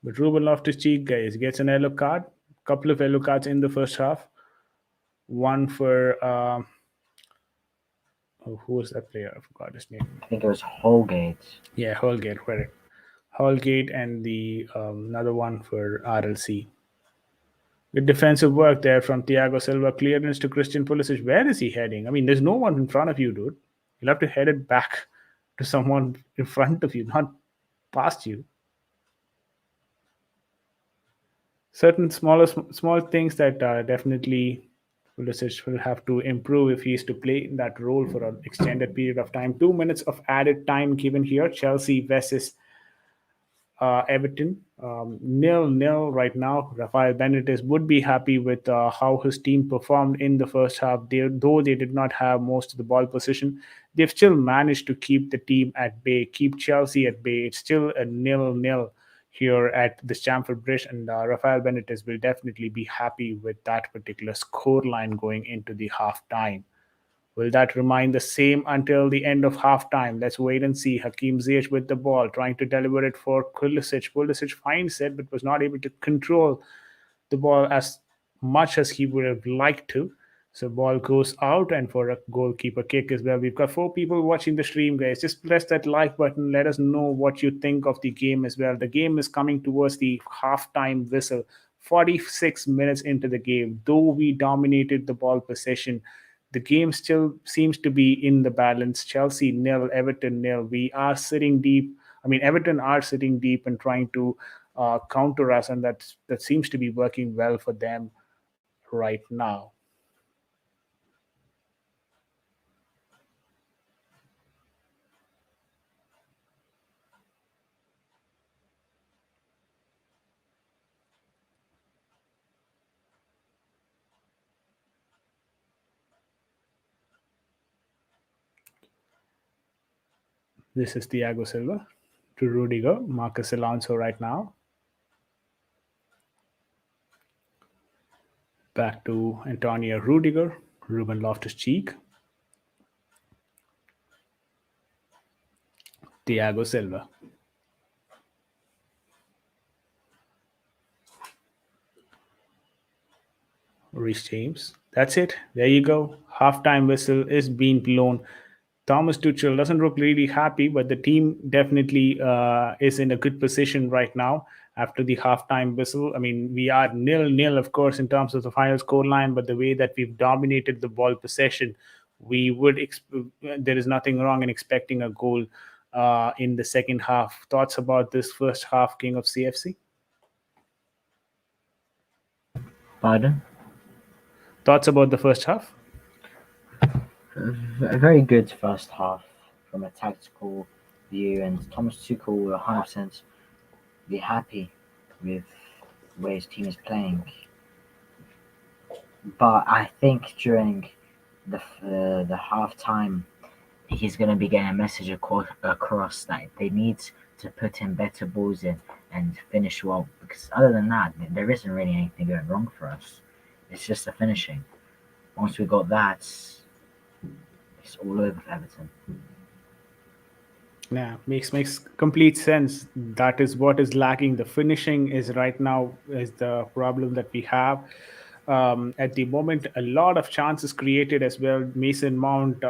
But Ruben Loftus Cheek, guys, gets an yellow card. Couple of yellow cards in the first half. One for, oh, who was that player? I forgot his name. I think it was Holgate. Yeah, Holgate, correct. Holgate and the another one for RLC. Good defensive work there from Thiago Silva. Clearance to Christian Pulisic. Where is he heading? I mean, there's no one in front of you, dude. You'll have to head it back to someone in front of you, not past you. Certain small things that definitely Pulisic will have to improve if he is to play in that role for an extended period of time. 2 minutes of added time given here. Chelsea versus Everton, 0-0 right now. Rafael Benitez would be happy with how his team performed in the first half. Though they did not have most of the ball position, they've still managed to keep the team at bay, keep Chelsea at bay. It's still a 0-0 here at the Stamford Bridge, and Rafael Benitez will definitely be happy with that particular score line going into the half time. Will that remain the same until the end of halftime? Let's wait and see. Hakim Ziyech with the ball, trying to deliver it for Pulisic. Pulisic finds it, but was not able to control the ball as much as he would have liked to. So ball goes out, and for a goalkeeper kick as well. We've got 4 people watching the stream, guys. Just press that like button. Let us know what you think of the game as well. The game is coming towards the halftime whistle. 46 minutes into the game, though we dominated the ball possession, the game still seems to be in the balance. Chelsea nil, Everton nil. We are sitting deep. I mean, Everton are sitting deep and trying to counter us, and that seems to be working well for them right now. This is Thiago Silva to Rudiger, Marcus Alonso right now. Back to Antonio Rudiger, Ruben Loftus-Cheek, Thiago Silva. Reece James. That's it. There you go. Halftime whistle is being blown. Thomas Tuchel doesn't look really happy, but the team definitely is in a good position right now after the halftime whistle. I mean, we are 0-0, of course, in terms of the final score line, but the way that we've dominated the ball possession, we would there is nothing wrong in expecting a goal in the second half. Thoughts about this first half, King of CFC? Pardon? Thoughts about the first half? A very good first half from a tactical view, and Thomas Tuchel will 100% be happy with the way his team is playing. But I think during the half time, he's going to be getting a message across that they need to put in better balls in and finish well. Because other than that, there isn't really anything going wrong for us. It's just the finishing. Once we got that, it's all over for Everton. Yeah, makes complete sense. That is what is lacking. The finishing is right now is the problem that we have. At the moment, a lot of chances created as well. Mason Mount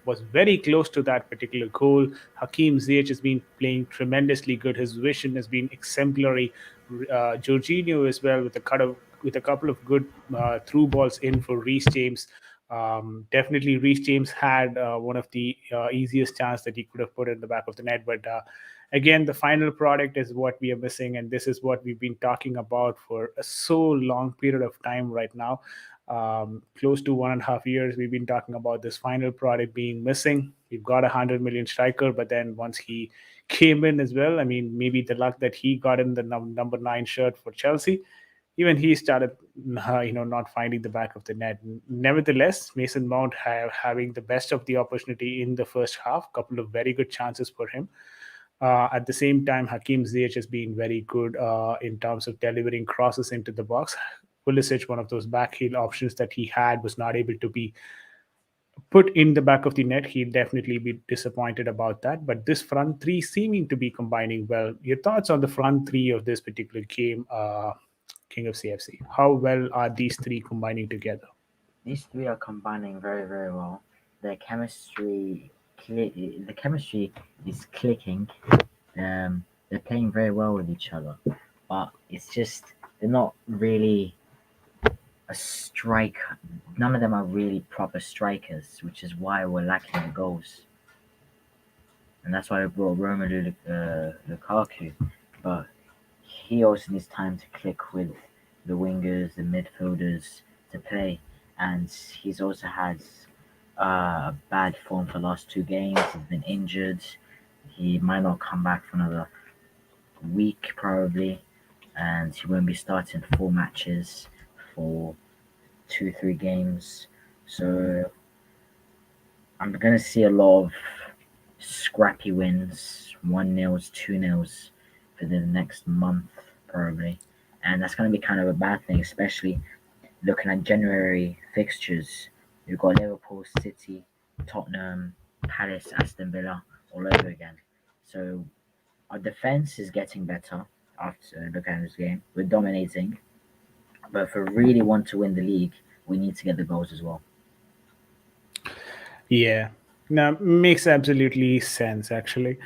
was very close to that particular goal. Hakeem Ziyech has been playing tremendously good. His vision has been exemplary. Jorginho as well with a couple of good through balls in for Reece James. Definitely, Reece James had one of the easiest chance that he could have put in the back of the net. But again, the final product is what we are missing, and this is what we've been talking about for a so long period of time right now. Close to 1.5 years, we've been talking about this final product being missing. We've got 100 million striker, but then once he came in as well, I mean, maybe the luck that he got in the number 9 shirt for Chelsea, even he started not finding the back of the net. Nevertheless, Mason Mount having the best of the opportunity in the first half, couple of very good chances for him. At the same time, Hakim Ziyech has been very good in terms of delivering crosses into the box. Pulisic, one of those backheel options that he had, was not able to be put in the back of the net. He'd definitely be disappointed about that. But this front three seeming to be combining well. Your thoughts on the front three of this particular game, King of CFC? How well are these three combining together? These three are combining very, very well. Their chemistry, the chemistry is clicking. They're playing very well with each other, but it's just they're not really a strike. None of them are really proper strikers, which is why we're lacking the goals. And that's why we brought Romelu Lukaku. But he also needs time to click with the wingers, the midfielders to play. And he's also had bad form for the last 2 games. He's been injured. He might not come back for another week, probably. And he won't be starting 4 matches for 2-3 games. So I'm going to see a lot of scrappy wins, 1-0s, 2-0s for the next month, probably. And that's going to be kind of a bad thing, especially looking at January fixtures. You've got Liverpool, City, Tottenham, Palace, Aston Villa all over again. So our defense is getting better after looking at this game. We're dominating. But if we really want to win the league, we need to get the goals as well. Yeah, now makes absolutely sense actually.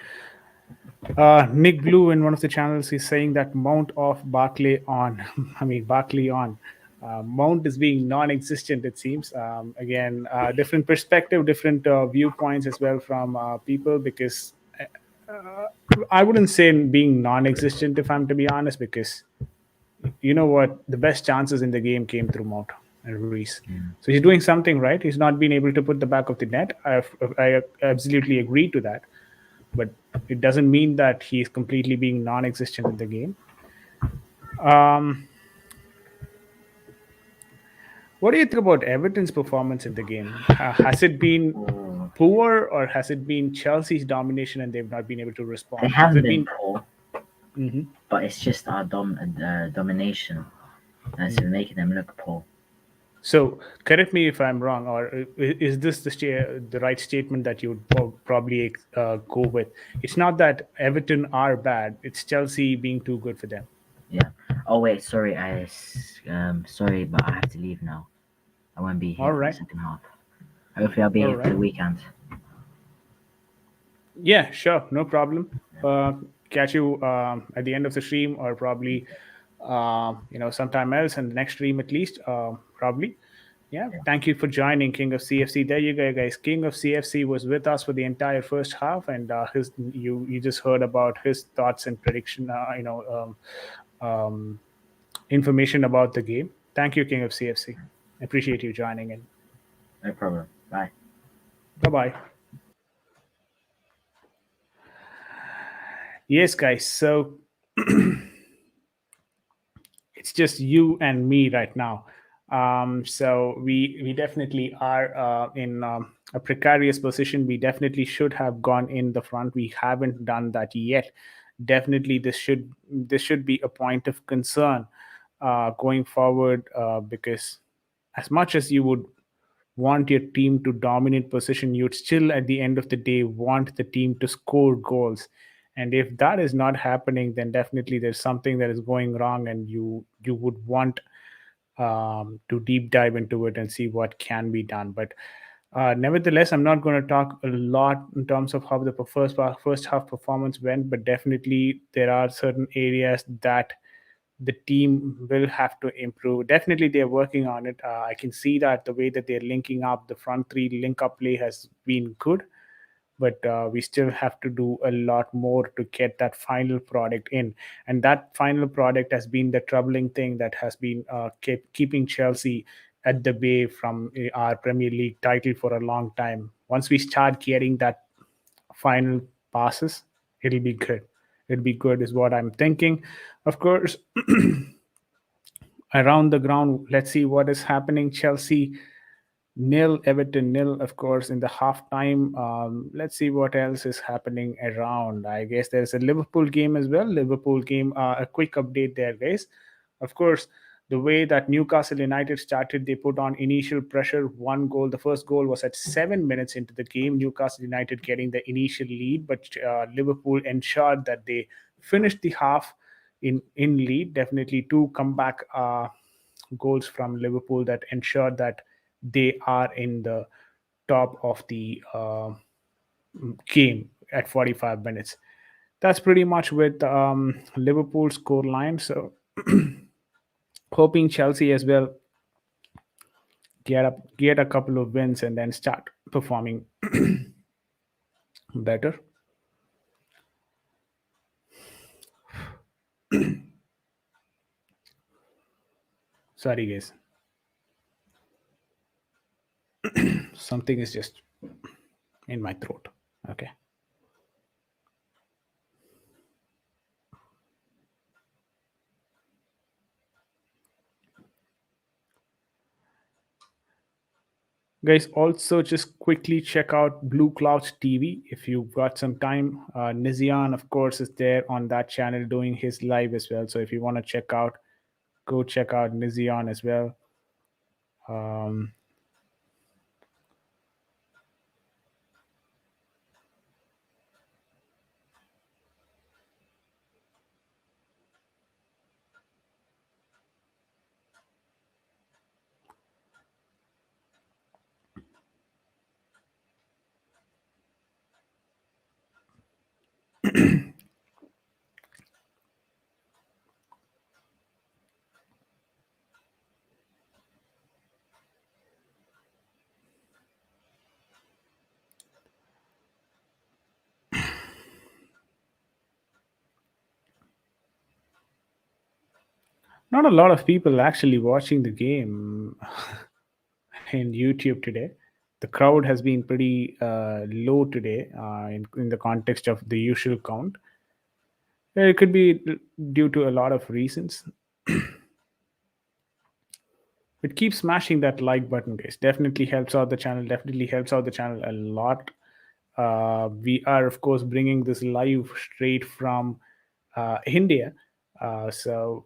Nick Blue in one of the channels is saying that Mount off, Barclay on. I mean, Barclay on. Mount is being non-existent. It seems. Again, different perspective, different viewpoints as well from people. Because I wouldn't say being non-existent, if I'm to be honest, because you know what, the best chances in the game came through Mount and Reese. So he's doing something right. He's not been able to put the back of the net. I absolutely agree to that, but it doesn't mean that he's completely being non-existent in the game. What do you think about Everton's performance in the game? Has it been poor, or has it been Chelsea's domination and they've not been able to They respond? Has haven't it been been? poor, Mhm. but it's just our domination that's making them look poor. So, correct me if I'm wrong, or is this the right statement that you would probably go with? It's not that Everton are bad; it's Chelsea being too good for them. Yeah. Oh wait, sorry, sorry, but I have to leave now. I won't be All here for the right, second half. Hopefully, I'll be all here for right. the weekend. Yeah, sure, no problem. Catch you at the end of the stream, or probably sometime else in the next stream at least. Probably. Yeah. Yeah, Thank you for joining King of CFC. There you go, guys. King of CFC was with us for the entire first half, and his you just heard about his thoughts and prediction. Information about the game. Thank you, King of CFC. Appreciate you joining in. no problem. Bye. Bye bye. Yes, guys. So it's just you and me right now. So we definitely are in a precarious position. We definitely should have gone in the front. We haven't done that yet. Definitely, this should be a point of concern going forward, because as much as you would want your team to dominate position. You'd still, at the end of the day, want the team to score goals. And if that is not happening, then definitely there's something that is going wrong, and you would want to deep dive into it and see what can be done. But nevertheless, I'm not going to talk a lot in terms of how the first half performance went, but definitely there are certain areas that the team will have to improve. Definitely, they're working on it. I can see that the way that they're linking up, the front three link up play has been good, but we still have to do a lot more to get that final product in. And that final product has been the troubling thing that has been keeping Chelsea at the bay from our Premier League title for a long time. Once we start getting that final passes, it'll be good. It'll be good, is what I'm thinking. Of course, around the ground, let's see what is happening. Chelsea nil, Everton nil, of course, in the halftime. Let's see what else is happening around. I guess there's a Liverpool game as well. Liverpool game, a quick update there, guys. Of course, the way that Newcastle United started, they put on initial pressure. One goal, the first goal was at 7 minutes into the game. Newcastle United getting the initial lead, but Liverpool ensured that they finished the half in lead. Definitely two comeback goals from Liverpool that ensured that they are in the top of the game at 45 minutes. That's pretty much with Liverpool scoreline. So hoping Chelsea as well get a couple of wins and then start performing better. Sorry, guys. Something is just in my throat. Okay. Guys, also just quickly check out Blue Clouds TV if you've got some time. Nizian, of course, is there on that channel doing his live as well. So if you want to check out, go check out Nizian as well. Um, Not a lot of people actually watching the game in YouTube today. The crowd has been pretty low today in the context of the usual count. It could be due to a lot of reasons. But keep smashing that like button, guys. Definitely helps out the channel. Definitely helps out the channel a lot. We are, of course, bringing this live straight from India. So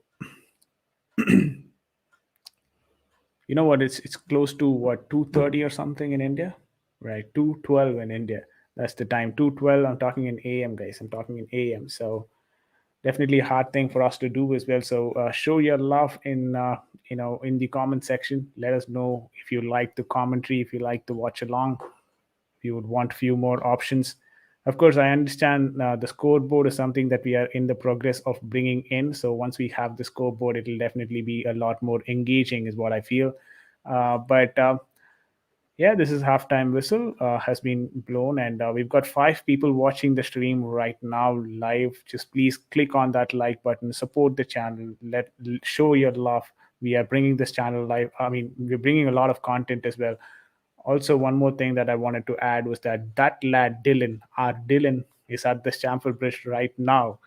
you know what? It's close to what 2:30 or something in India, right? 2:12 in India. That's the time. 2:12. I'm talking in AM, guys. I'm talking in AM. So definitely a hard thing for us to do as well. So show your love in in the comment section. Let us know if you like the commentary, if you like to watch along, if you would want a few more options. Of course, I understand the scoreboard is something that we are in the progress of bringing in. So once we have the scoreboard, it will definitely be a lot more engaging, is what I feel. But yeah, this is halftime whistle has been blown, and we've got 5 people watching the stream right now live. Just please click on that like button, support the channel, show your love. We are bringing this channel live. I mean, we're bringing a lot of content as well. Also, one more thing that I wanted to add was that lad Dylan, our Dylan, is at the Stamford Bridge right now.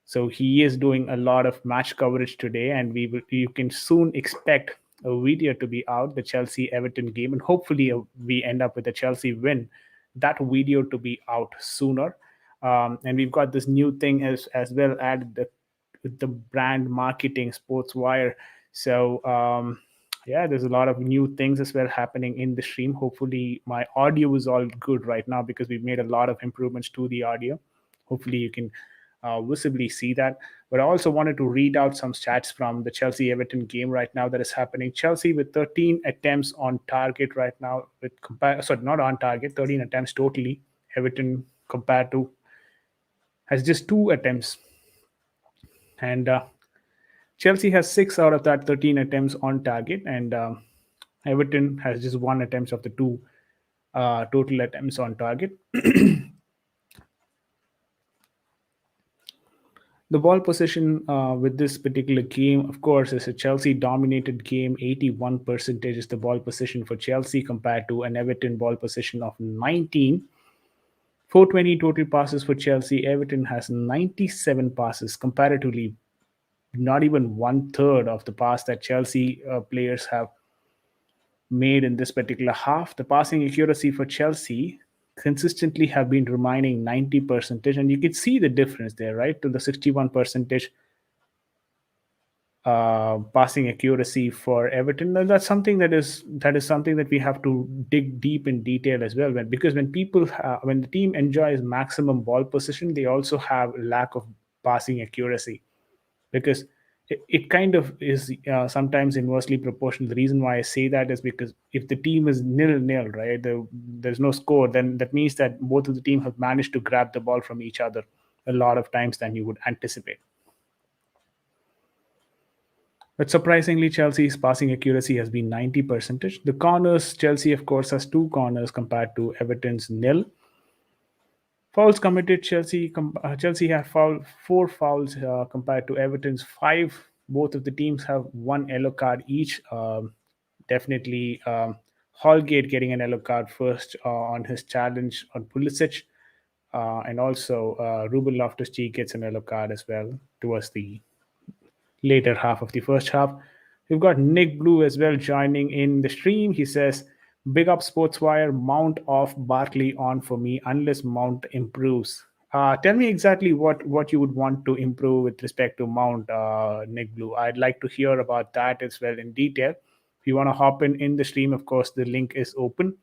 So he is doing a lot of match coverage today, and you can soon expect a video to be out, the Chelsea Everton game, and hopefully we end up with a Chelsea win. That video to be out sooner, and we've got this new thing as well added the brand marketing Sportswire. So Yeah, there's a lot of new things as well happening in the stream. Hopefully, my audio is all good right now because we've made a lot of improvements to the audio. Hopefully, you can visibly see that. But I also wanted to read out some stats from the Chelsea Everton game right now that is happening. Chelsea with 13 attempts on target right now, sorry, not on target, 13 attempts totally. Everton compared to has just 2 attempts, and Chelsea has 6 out of that 13 attempts on target, and Everton has just 1 attempt of the two total attempts on target. The ball possession with this particular game, of course, is a Chelsea dominated game. 81% is the ball possession for Chelsea compared to an Everton ball possession of 19. 420 total passes for Chelsea. Everton has 97 passes, comparatively not even one third of the pass that Chelsea players have made in this particular half. The passing accuracy for Chelsea consistently have been remaining 90 percentage, and you can see the difference there, right, to the 61 percentage passing accuracy for Everton. And that's something that is something that we have to dig deep in detail as well. Because when the team enjoys maximum ball position, they also have lack of passing accuracy, because it kind of is sometimes inversely proportional. The reason why I say that is because if the team is nil-nil, right, there's no score, then that means that both of the team have managed to grab the ball from each other a lot of times than you would anticipate. But surprisingly, Chelsea's passing accuracy has been 90 percentage. The corners, Chelsea, of course, has 2 corners compared to Everton's nil. Fouls committed, Chelsea have 4 fouls compared to Everton's 5. Both of the teams have 1 yellow card each. Definitely, Holgate getting an yellow card first on his challenge on Pulisic, and also Ruben Loftus-Cheek gets an yellow card as well towards the later half of the first half. We've got Nick Blue as well joining in the stream. He says, "Big up Sportswire, Mount off, Barkley on for me unless Mount improves." Tell me exactly what you would want to improve with respect to Mount, Nick Blue. I'd like to hear about that as well in detail. If you want to hop in the stream, of course, the link is open.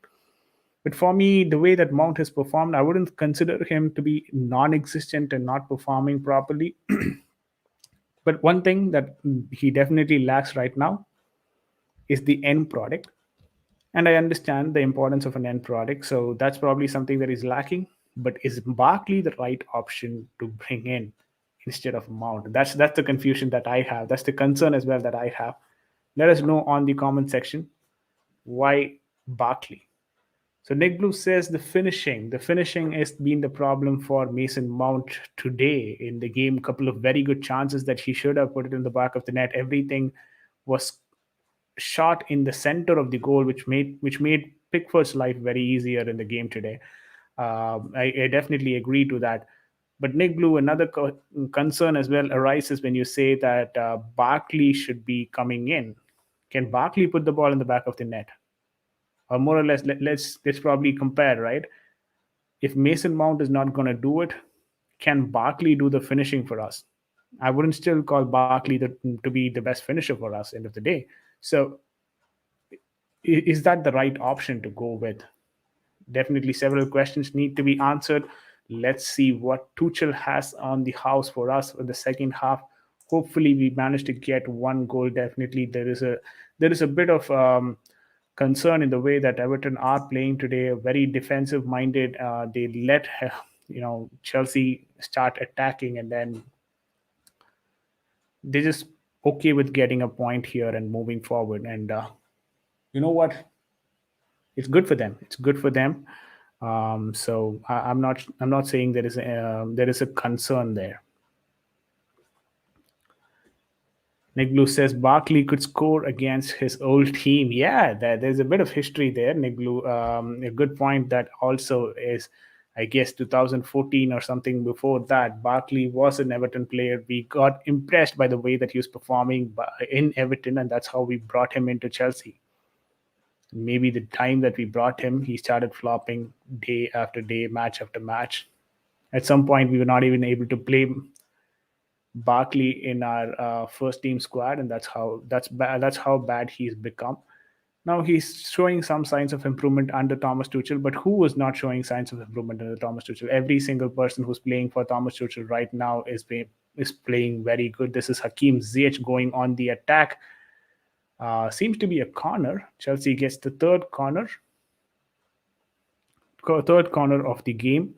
But for me, the way that Mount has performed, I wouldn't consider him to be non existent and not performing properly. But one thing that he definitely lacks right now is the end product. And I understand the importance of an end product. So that's probably something that is lacking. But is Barkley the right option to bring in instead of Mount? That's the confusion that I have. That's the concern as well that I have. Let us know on the comment section why Barkley. So Nick Blue says the finishing. The finishing has been the problem for Mason Mount today in the game. Couple of very good chances that he should have put it in the back of the net. Everything was shot in the center of the goal, which made Pickford's life very easier in the game today. I definitely agree to that. But Nick Blue, another concern as well arises when you say that Barkley should be coming in. Can Barkley put the ball in the back of the net? Or more or less, let's probably compare, right? If Mason Mount is not going to do it, can Barkley do the finishing for us? I wouldn't still call Barkley to be the best finisher for us end of the day. So is that the right option to go with? Definitely several questions need to be answered. Let's see what Tuchel has on the house for us for the second half. Hopefully we manage to get one goal. Definitely there is a bit of concern in the way that Everton are playing today. Very defensive minded. They let Chelsea start attacking, and then they just okay with getting a point here and moving forward. And you know what? It's good for them. It's good for them. So I'm not saying there is a concern there. Nick Blue says Barkley could score against his old team. Yeah, there's a bit of history there, Nick Blue. A good point that also is, I guess, 2014 or something before that. Barkley was an Everton player. We got impressed by the way that he was performing in Everton, and that's how we brought him into Chelsea. Maybe the time that we brought him, he started flopping day after day, match after match. At some point, we were not even able to play Barkley in our first team squad, and that's how bad he's become. Now he's showing some signs of improvement under Thomas Tuchel, but who is not showing signs of improvement under Thomas Tuchel? Every single person who's playing for Thomas Tuchel right now is playing very good. This is Hakim Ziyech going on the attack. Seems to be a corner. Chelsea gets the third corner of the game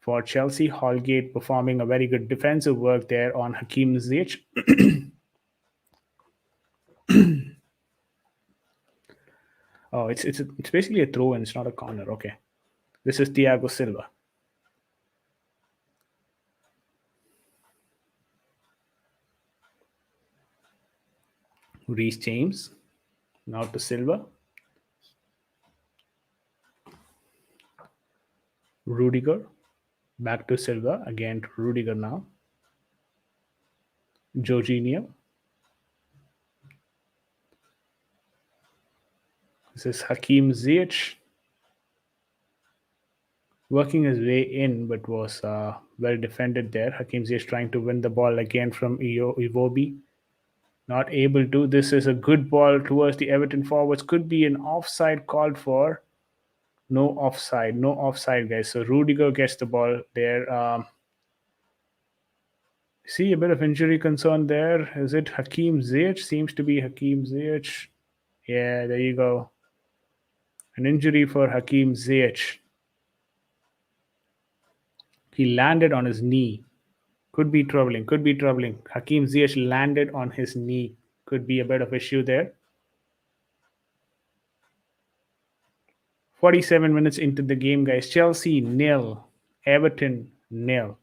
for Chelsea. Holgate performing a very good defensive work there on Hakim Ziyech. Oh, it's basically a throw and it's not a corner. Okay, this is Thiago Silva. Reece James, now to Silva. Rudiger, back to Silva, again to Rudiger now. Jorginho. This is Hakim Ziyech working his way in, but was well defended there. Hakim Ziyech trying to win the ball again from Iwobi. Not able to. This is a good ball towards the Everton forwards. Could be an offside called for. No offside. No offside, guys. So Rudiger gets the ball there. See a bit of injury concern there. Is it Hakim Ziyech? Seems to be Hakim Ziyech. Yeah, there you go. An injury for Hakim Ziyech. He landed on his knee. Could be troubling. Could be troubling. Hakim Ziyech landed on his knee. Could be a bit of issue there. 47 minutes into the game, guys. Chelsea nil. Everton nil.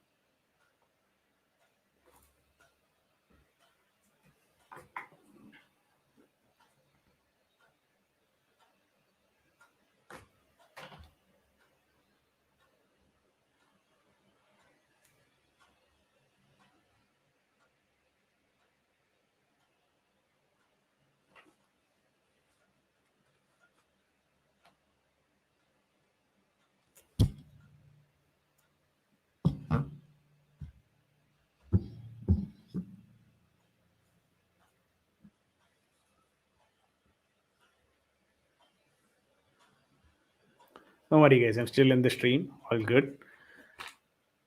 Don't worry, guys. I'm still in the stream. All good.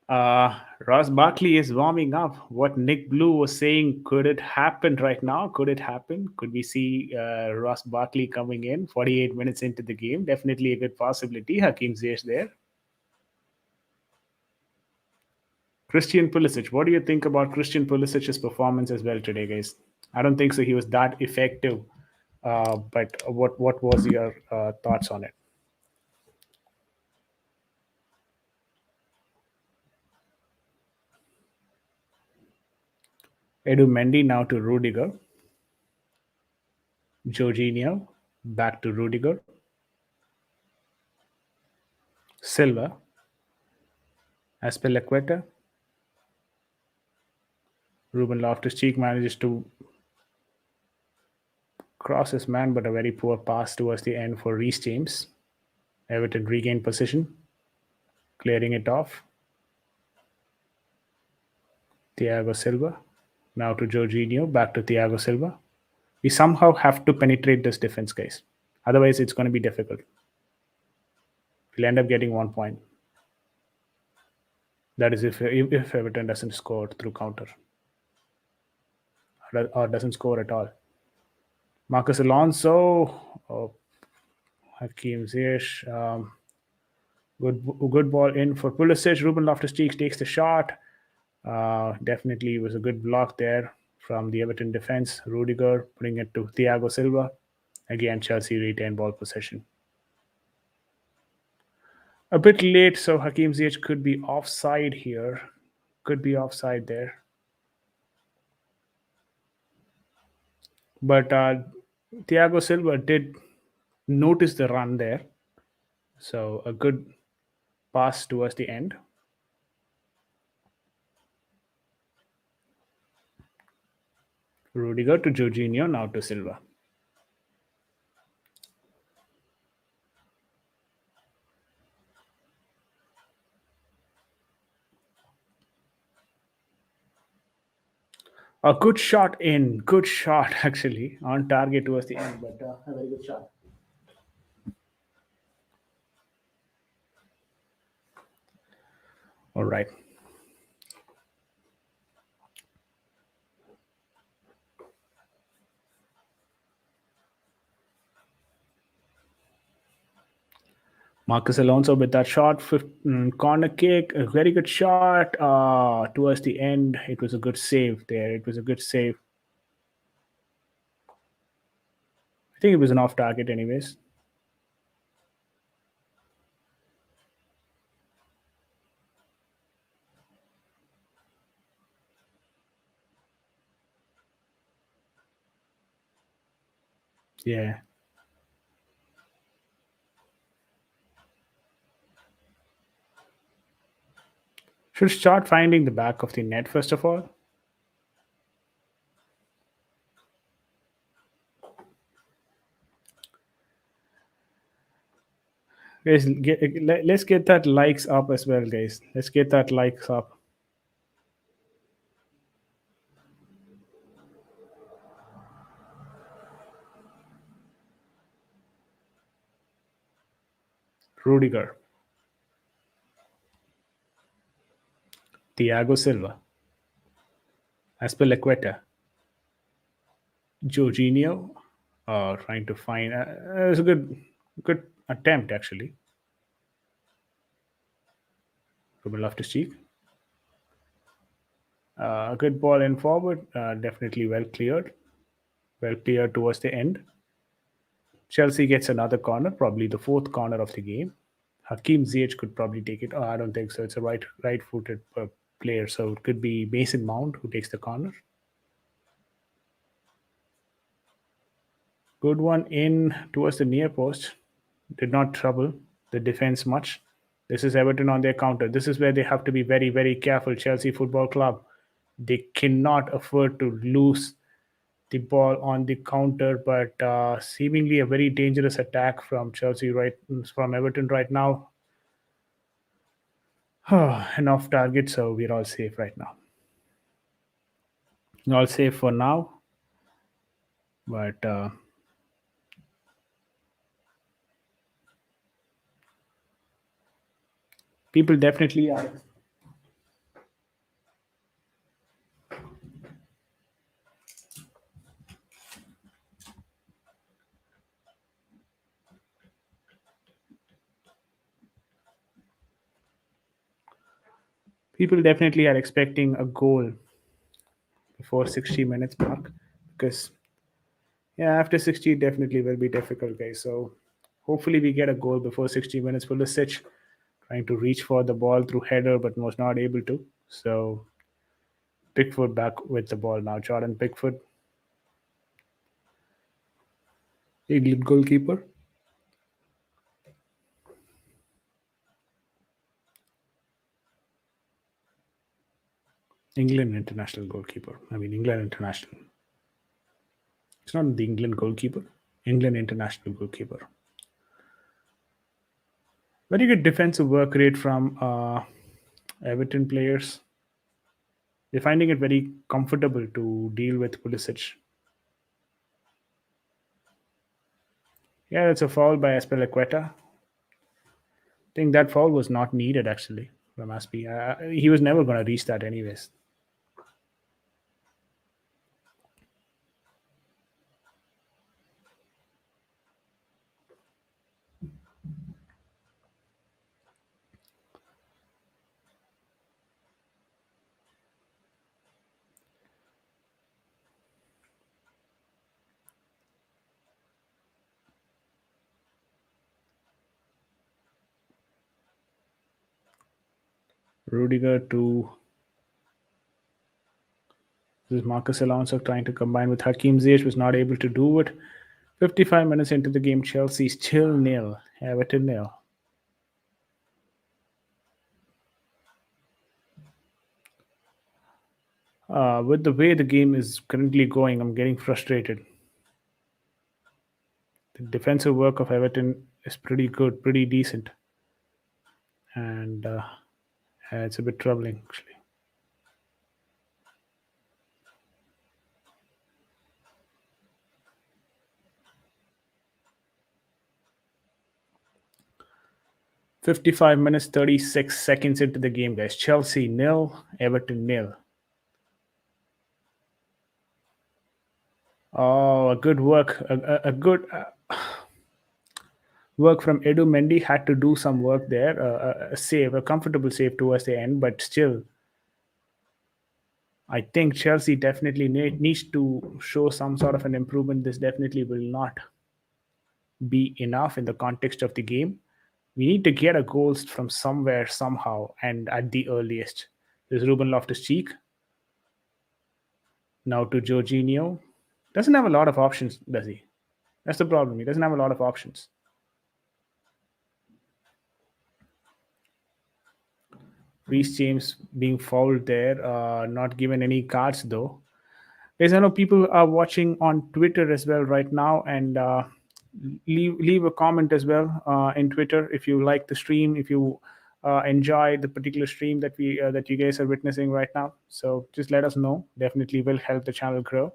Ross Barkley is warming up. What Nick Blue was saying, could it happen right now? Could it happen? Could we see Ross Barkley coming in 48 minutes into the game? Definitely a good possibility. Hakim Ziyech there. Christian Pulisic. What do you think about Christian Pulisic's performance as well today, guys? I don't think so. He was that effective. But what was your thoughts on it? Edu Mendy now to Rudiger. Jorginho back to Rudiger. Silva. Aspilicueta. Ruben Loftus-Cheek manages to cross his man, but a very poor pass towards the end for Reece James. Everton regained possession, clearing it off. Thiago Silva. Now to Jorginho, back to Thiago Silva. We somehow have to penetrate this defense, guys. Otherwise, it's going to be difficult. We'll end up getting 1 point. That is if Everton doesn't score through counter or doesn't score at all. Marcus Alonso, Hakim Ziyech, good ball in for Pulisic. Ruben Loftus-Cheek takes the shot. Definitely was a good block there from the Everton defense. Rudiger putting it to Thiago Silva. Again, Chelsea retain ball possession. A bit late, so Hakim Ziyech could be offside here. Could be offside there. But Thiago Silva did notice the run there. So a good pass towards the end. Rudiger to Jorginho, now to Silva. A good shot in. Good shot, actually. On target towards the end, but a very good shot. All right. Marcus Alonso with that shot, corner kick, a very good shot. Towards the end, it was a good save there. It was a good save. I think it was an off target, anyways. Yeah. Should start finding the back of the net first of all. Guys, let's get that likes up as well, guys. Let's get that likes up. Rudiger, Thiago Silva, Aspilicueta, Jorginho, trying to find. It was a good attempt actually. Ruben Loftus-Cheek. A good ball in forward, definitely well cleared towards the end. Chelsea gets another corner, probably the fourth corner of the game. Hakim Ziyech could probably take it. Oh, I don't think so. It's a right-footed player, so it could be Mason Mount who takes the corner. Good one in towards the near post. Did not trouble the defense much. This is Everton on their counter. This is where they have to be very, very careful. Chelsea Football Club. They cannot afford to lose the ball on the counter, but seemingly a very dangerous attack from from Everton right now. And off target, so we're all safe right now. All safe for now, but people definitely are. People definitely are expecting a goal before 60 minutes mark because yeah, after 60 it definitely will be difficult, guys. So hopefully we get a goal before 60 minutes. Pulisic trying to reach for the ball through header but was not able to. So Pickford back with the ball now. Jordan Pickford, England goalkeeper. England international goalkeeper. I mean, England international. It's not the England goalkeeper. England international goalkeeper. Very good defensive work rate from Everton players. They're finding it very comfortable to deal with Pulisic. Yeah, it's a foul by Aspilicueta. I think that foul was not needed actually from Aspi. He was never going to reach that anyways. Rudiger to this is Marcus Alonso trying to combine with Hakim Ziyech was not able to do it. 55 minutes into the game, Chelsea still nil, Everton nil. With the way the game is currently going, I'm getting frustrated. The defensive work of Everton is pretty good, pretty decent, and it's a bit troubling actually. 55 minutes 36 seconds into the game, guys. Chelsea nil, Everton nil. Oh, a good work, a good work from Edu Mendy. Had to do some work there. A save, a comfortable save towards the end, but still, I think Chelsea definitely needs to show some sort of an improvement. This definitely will not be enough in the context of the game. We need to get a goal from somewhere, somehow, and at the earliest. There's Ruben Loftus-Cheek. Now to Jorginho. Doesn't have a lot of options, does he? That's the problem. He doesn't have a lot of options. Reece James being fouled there, not given any cards though. Guys, I know people are watching on Twitter as well right now, and leave a comment as well in Twitter if you like the stream, if you enjoy the particular stream that you guys are witnessing right now. So just let us know. Definitely will help the channel grow.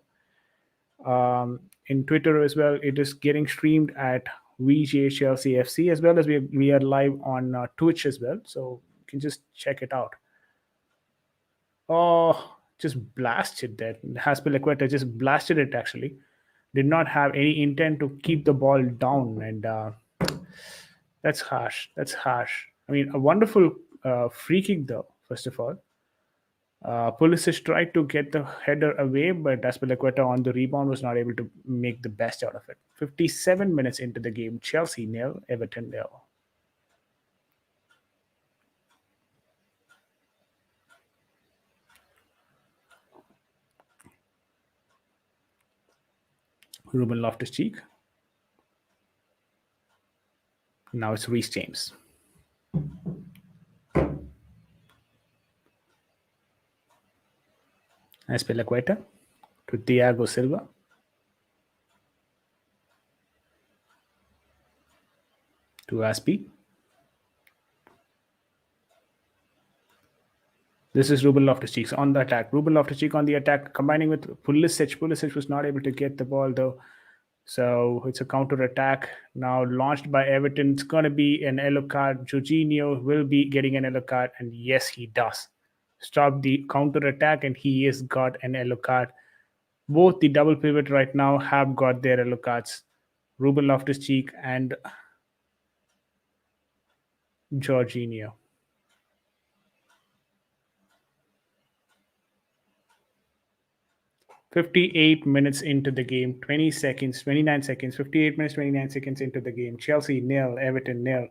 In Twitter as well, it is getting streamed at chelseacfc, as well as we are live on Twitch as well. So you can just check it out. Oh, just blasted that. Haspilicueta just blasted it actually. Did not have any intent to keep the ball down, and that's harsh. That's harsh. I mean, a wonderful free kick though, first of all. Pulisic tried to get the header away, but Aspilicueta on the rebound was not able to make the best out of it. 57 minutes into the game, Chelsea nil, Everton nil. Ruben Loftus-Cheek. Now it's Reece James. Aspilicueta to Thiago Silva. To Aspi. This is Ruben Loftus-Cheek on the attack. Ruben Loftus-Cheek on the attack, combining with Pulisic. Pulisic was not able to get the ball though. So it's a counter attack now launched by Everton. It's going to be an yellow card. Jorginho will be getting an yellow card, and yes, he does. Stop the counter attack, and he has got an yellow card. Both the double pivot right now have got their yellow cards. Ruben Loftus-Cheek and Jorginho. 58 minutes into the game, 20 seconds, 29 seconds, 58 minutes, 29 seconds into the game. Chelsea nil, Everton nil.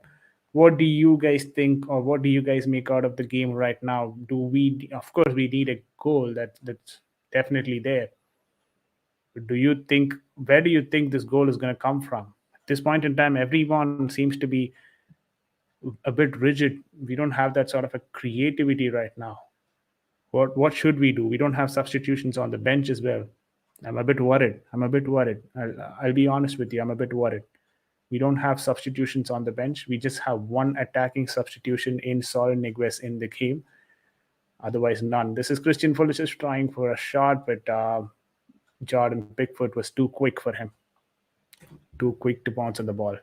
What do you guys think, or what do you guys make out of the game right now? Do we, of course, we need a goal that's definitely there. But do you think, where do you think this goal is going to come from? At this point in time, everyone seems to be a bit rigid. We don't have that sort of a creativity right now. What should we do? We don't have substitutions on the bench as well. I'm a bit worried. I'll be honest with you. I'm a bit worried. We don't have substitutions on the bench. We just have one attacking substitution in Sol Niguez in the game. Otherwise, none. This is Christian Pulisic trying for a shot, but Jordan Pickford was too quick for him. Too quick to bounce on the ball.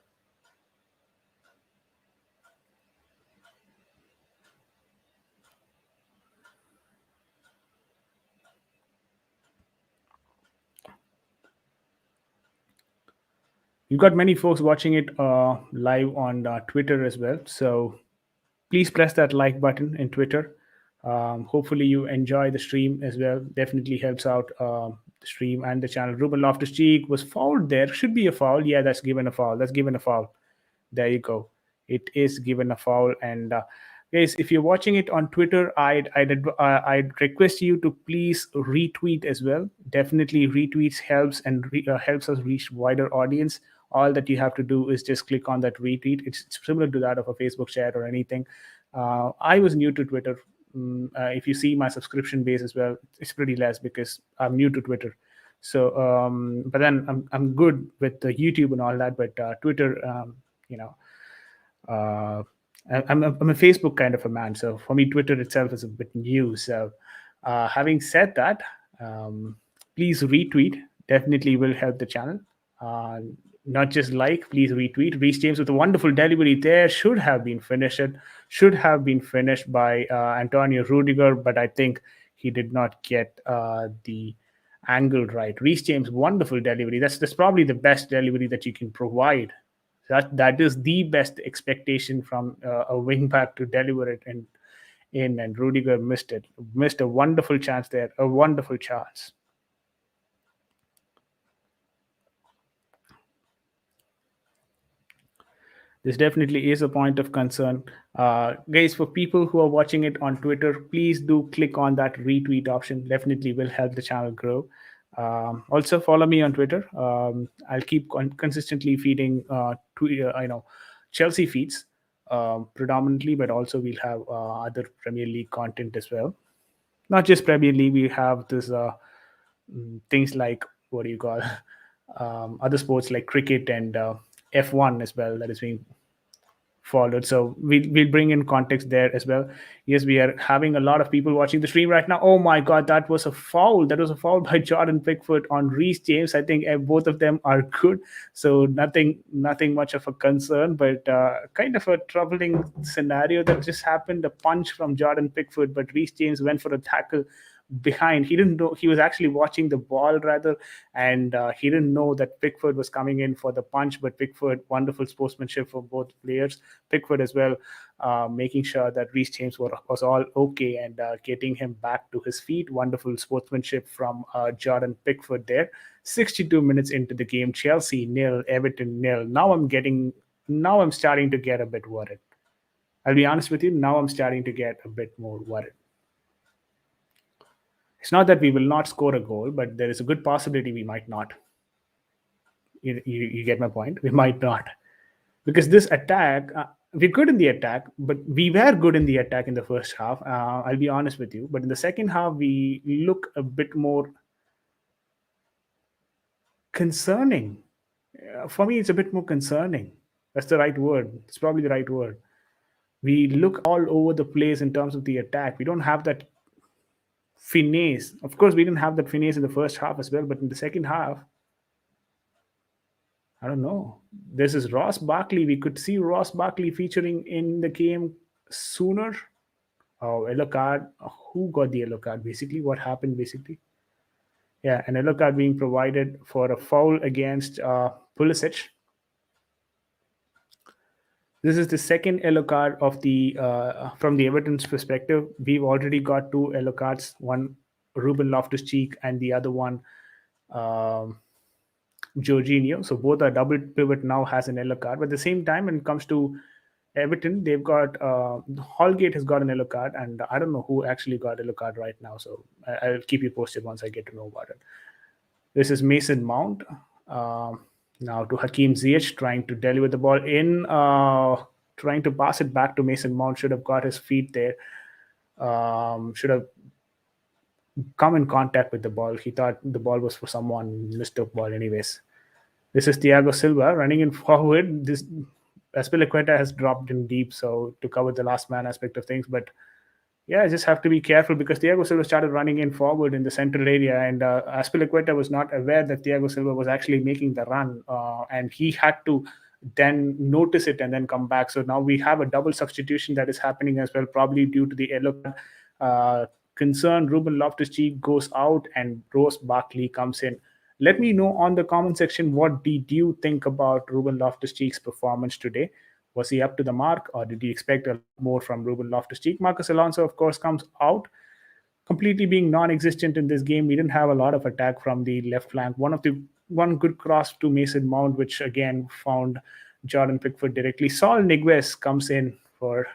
You've got many folks watching it live on Twitter as well. So please press that like button in Twitter. Hopefully you enjoy the stream as well. Definitely helps out the stream and the channel. Ruben Loftus-Cheek was fouled there. Should be a foul. Yeah, that's given a foul. There you go. It is given a foul. And guys, if you're watching it on Twitter, I'd request you to please retweet as well. Definitely retweets helps and helps us reach wider audience. All that you have to do is just click on that retweet. It's similar to that of a Facebook chat or anything. I was new to Twitter. If you see my subscription base as well, it's pretty less because I'm new to Twitter. So, but then I'm good with the YouTube and all that. But Twitter, I'm a Facebook kind of a man. So for me, Twitter itself is a bit new. So having said that, please retweet. Definitely will help the channel. Not just like, please retweet. Reece James with a wonderful delivery there, should have been finished by Antonio Rudiger, but I think he did not get the angle right. Reece James, wonderful delivery. That's probably the best delivery that you can provide. That is the best expectation from a wing back to deliver it in, and Rudiger missed it. Missed a wonderful chance there, a wonderful chance. This definitely is a point of concern. Guys, for people who are watching it on Twitter, please do click on that retweet option. Definitely will help the channel grow. Also, follow me on Twitter. I'll keep consistently feeding, Chelsea feeds predominantly, but also we'll have other Premier League content as well. Not just Premier League, we have this things like, what do you call, other sports like cricket and F1 as well, that is being followed. So we'll bring in context there as well. Yes, we are having a lot of people watching the stream right now. Oh my God, that was a foul. That was a foul by Jordan Pickford on Reece James. I think both of them are good. So nothing much of a concern, but kind of a troubling scenario that just happened. A punch from Jordan Pickford, but Reece James went for a tackle behind. He didn't know, he was actually watching the ball rather, and he didn't know that Pickford was coming in for the punch. But Pickford, wonderful sportsmanship for both players. Pickford as well, making sure that Reece James was all okay and getting him back to his feet. Wonderful sportsmanship from Jordan Pickford there. 62 minutes into the game, Chelsea nil, Everton nil. Now I'm starting to get a bit worried. I'll be honest with you. Now I'm starting to get a bit more worried. It's not that we will not score a goal, but there is a good possibility we might not. You get my point? We might not. Because this attack, we're good in the attack, but we were good in the attack in the first half. I'll be honest with you. But in the second half, we look a bit more concerning. For me, it's a bit more concerning. That's the right word. It's probably the right word. We look all over the place in terms of the attack. We don't have that finesse. Of course, we didn't have that finesse in the first half as well, but in the second half, I don't know. This is Ross Barkley. We could see Ross Barkley featuring in the game sooner. Oh, yellow card. Who got the yellow card? Basically, what happened? Basically, yeah, an yellow card being provided for a foul against Pulisic. This is the second yellow card of the from the Everton's perspective. We've already got two yellow cards. One Ruben Loftus-Cheek and the other one Jorginho. So both are double pivot now has an yellow card. But at the same time, when it comes to Everton, they've got Holgate has got an yellow card, and I don't know who actually got a yellow card right now. So I'll keep you posted once I get to know about it. This is Mason Mount. Now to Hakim Ziyech, trying to deliver the ball in, trying to pass it back to Mason Mount. Should have got his feet there. Should have come in contact with the ball. He thought the ball was for someone, mistook ball anyways. This is Thiago Silva running in forward. This Aspilicueta has dropped in deep, so to cover the last man aspect of things. But yeah, I just have to be careful because Thiago Silva started running in forward in the central area, and Aspilicueta was not aware that Thiago Silva was actually making the run, and he had to then notice it and then come back. So now we have a double substitution that is happening as well, probably due to the yellow card concern. Ruben Loftus-Cheek goes out and Ross Barkley comes in. Let me know on the comment section, what did you think about Ruben Loftus-Cheek's performance today? Was he up to the mark, or did you expect a lot more from Ruben Loftus-Cheek? Marcus Alonso, of course, comes out completely being non-existent in this game. We didn't have a lot of attack from the left flank. One good cross to Mason Mount, which again found Jordan Pickford directly. Saul Niguez comes in for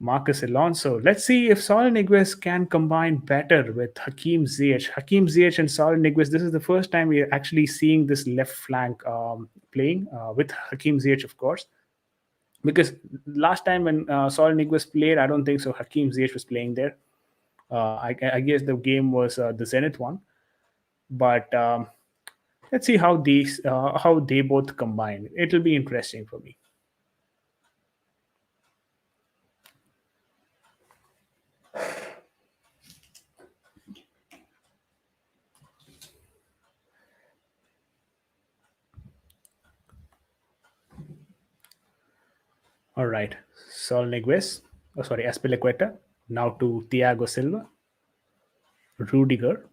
Marcus Alonso. Let's see if Saul Niguez can combine better with Hakim Ziyech. Hakim Ziyech and Saul Niguez, this is the first time we are actually seeing this left flank playing with Hakim Ziyech, of course. Because last time when Saul Niguez played, I don't think so Hakim Ziyech was playing there. I guess the game was the Zenit one. But let's see how they both combine. It'll be interesting for me. All right. Sol Niguez. Oh, sorry, Aspilicueta. Now to Thiago Silva. Rudiger.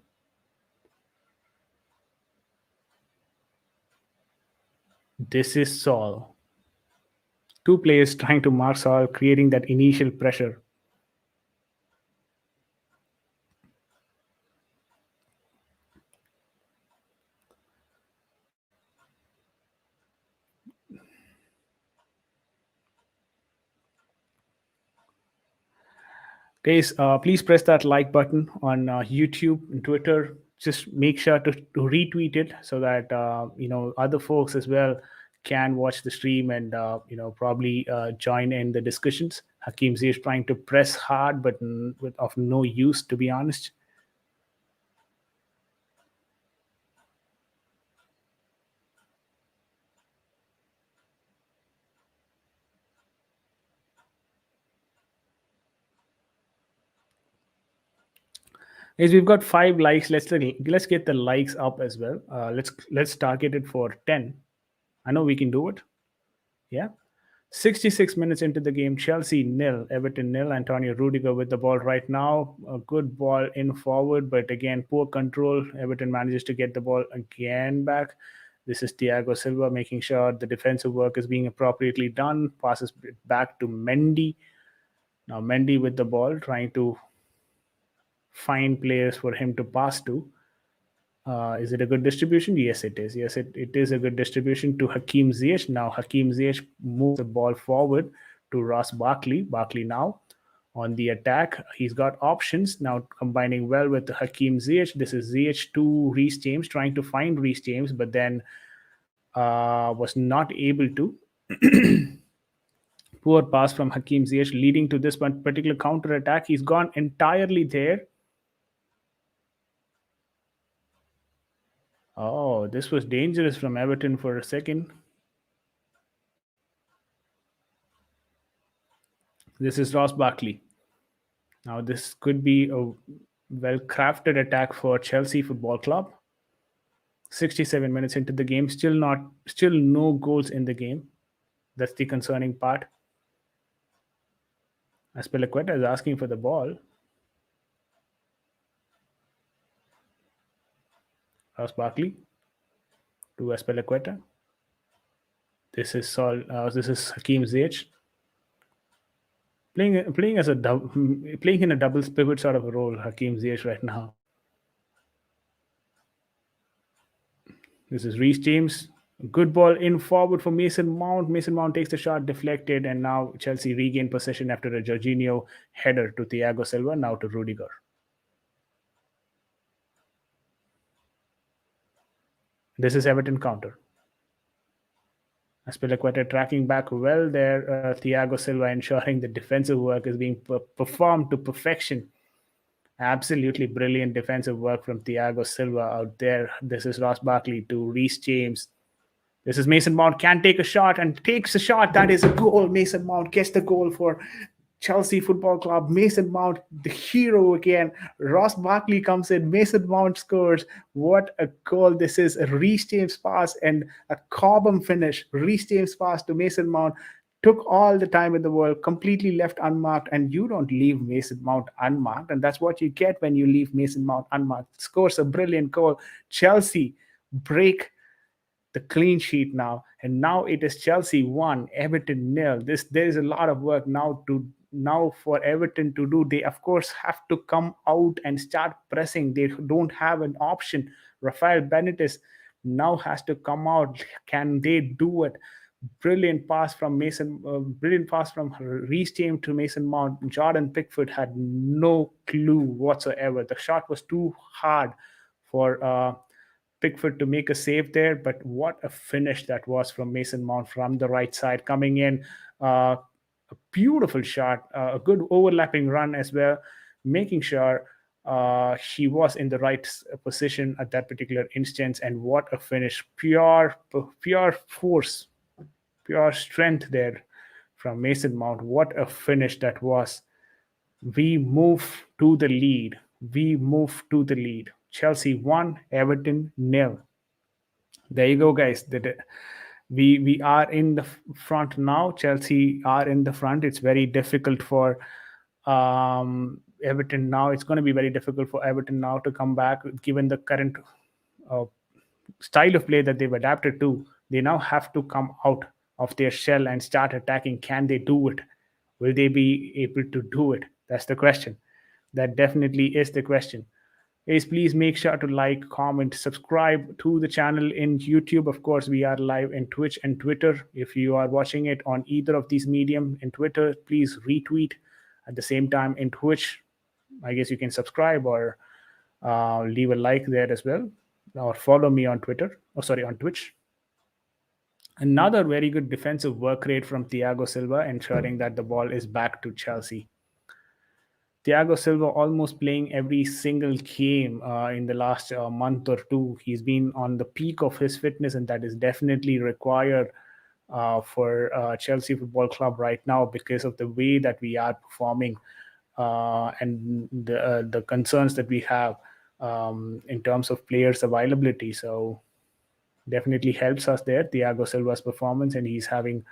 This is Sol. Two players trying to mark Sol, creating that initial pressure. Guys, please press that like button on YouTube and Twitter. Just make sure to retweet it so that other folks as well can watch the stream and probably join in the discussions. Hakim Ziyech trying to press hard, but of no use, to be honest. Guys, we've got 5 likes. Let's get the likes up as well. Let's target it for 10. I know we can do it. Yeah. 66 minutes into the game, Chelsea nil, Everton nil. Antonio Rudiger with the ball right now. A good ball in forward, but again, poor control. Everton manages to get the ball again back. This is Thiago Silva making sure the defensive work is being appropriately done. Passes it back to Mendy. Now Mendy with the ball, trying to find players for him to pass to. Is it a good distribution? Yes, it is. Yes, it is a good distribution to Hakim Ziyech. Now Hakim Ziyech moves the ball forward to Ross Barkley. Barkley now on the attack. He's got options now, combining well with Hakim Ziyech. This is Ziyech to Reece James, trying to find Reece James, but then was not able to. Poor pass from Hakim Ziyech, leading to this one particular counter attack. He's gone entirely there. Oh, this was dangerous from Everton for a second. This is Ross Barkley. Now, this could be a well crafted attack for Chelsea Football Club. 67 minutes into the game, still no goals in the game. That's the concerning part. Aspilicueta is asking for the ball. Ross Barkley to Aspilicueta. This is Hakim Ziyech. Playing in a double pivot sort of a role, Hakim Ziyech right now. This is Reece James. Good ball in forward for Mason Mount. Mason Mount takes the shot, deflected, and now Chelsea regain possession after a Jorginho header to Thiago Silva, now to Rudiger. This is Everton counter. Aspilicueta tracking back well there. Thiago Silva ensuring the defensive work is being performed to perfection. Absolutely brilliant defensive work from Thiago Silva out there. This is Ross Barkley to Reece James. This is Mason Mount, can take a shot and takes a shot. That is a goal. Mason Mount gets the goal for Chelsea Football Club. Mason Mount, the hero again. Ross Barkley comes in. Mason Mount scores. What a goal this is. A Reece James pass and a Cobham finish. Reece James pass to Mason Mount. Took all the time in the world, completely left unmarked, and you don't leave Mason Mount unmarked. And that's what you get when you leave Mason Mount unmarked. Scores a brilliant goal. Chelsea break the clean sheet now, and now it is Chelsea 1, Everton nil. There is a lot of work now for Everton to do. They of course have to come out and start pressing. They don't have an option. Rafael Benitez now has to come out. Can they do it? Brilliant pass from Reece James to Mason Mount. Jordan Pickford had no clue whatsoever. The shot was too hard for Pickford to make a save there, but what a finish that was from Mason Mount from the right side coming in. A beautiful shot, a good overlapping run as well, making sure he was in the right position at that particular instance. And what a finish! Pure force, pure strength there from Mason Mount. What a finish that was. We move to the lead. Chelsea 1, Everton nil. There you go, guys. We are in the front now. Chelsea are in the front. It's very difficult for Everton now. It's going to be very difficult for Everton now to come back, given the current uh, style of play that they've adapted to. They now have to come out of their shell and start attacking. Can they do it? Will they be able to do it? That's the question. That definitely is the question. Guys, please make sure to like, comment, subscribe to the channel in YouTube. Of course, we are live in Twitch and Twitter. If you are watching it on either of these medium in Twitter, please retweet. At the same time, in Twitch, I guess you can subscribe or leave a like there as well, or follow me on Twitter. Oh, sorry, on Twitch. Another very good defensive work rate from Thiago Silva, ensuring that the ball is back to Chelsea. Thiago Silva almost playing every single game in the last month or two. He's been on the peak of his fitness, and that is definitely required for Chelsea Football Club right now because of the way that we are performing and the concerns that we have in terms of players' availability. So definitely helps us there. Thiago Silva's performance, and he's having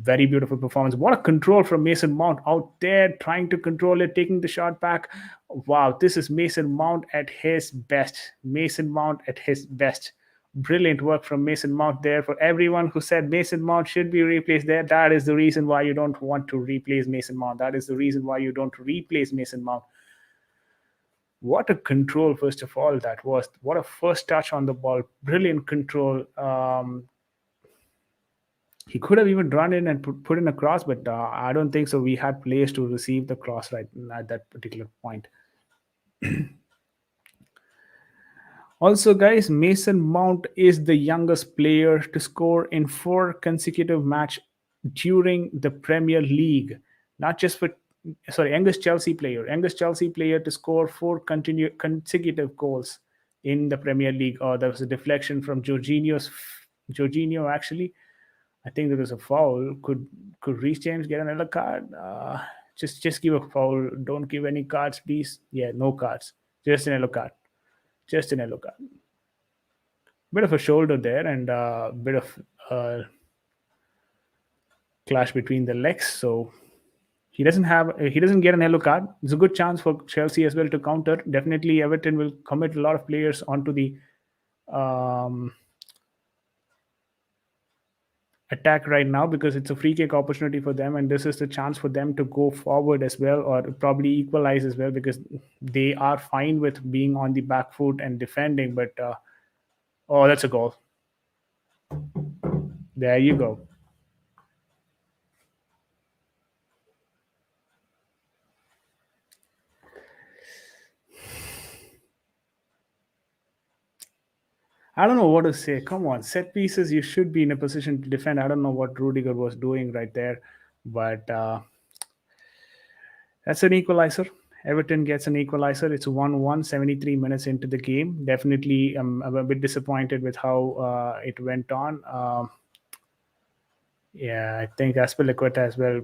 very beautiful performance. What a control from Mason Mount out there, trying to control it, taking the shot back. Wow, this is Mason Mount at his best. Mason Mount at his best. Brilliant work from Mason Mount there. For everyone who said Mason Mount should be replaced there, that is the reason why you don't want to replace Mason Mount. That is the reason why you don't replace Mason Mount. What a control, first of all, that was. What a first touch on the ball. Brilliant control. He could have even run in and put in a cross, but I don't think so. We had players to receive the cross right at that particular point. Also, guys, Mason Mount is the youngest player to score in 4 consecutive matches during the Premier League. Not just for, sorry, youngest Chelsea player to score 4 consecutive goals in the Premier League. Oh, there was a deflection from Jorginho, actually. I think there was a foul. Could Reece James get another card? Just give a foul. Don't give any cards, please. Yeah, no cards. Just an yellow card. Just an yellow card. Bit of a shoulder there and a bit of clash between the legs. So he doesn't get an yellow card. It's a good chance for Chelsea as well to counter. Definitely, Everton will commit a lot of players onto the attack right now because it's a free kick opportunity for them, and this is the chance for them to go forward as well, or probably equalize as well, because they are fine with being on the back foot and defending. But oh, that's a goal. There you go. I don't know what to say. Come on, set pieces, you should be in a position to defend. I don't know what Rudiger was doing right there, but that's an equalizer. Everton gets an equalizer. It's 1-1, 73 minutes into the game. Definitely, I'm a bit disappointed with how it went on. Yeah, I think Azpilicueta as well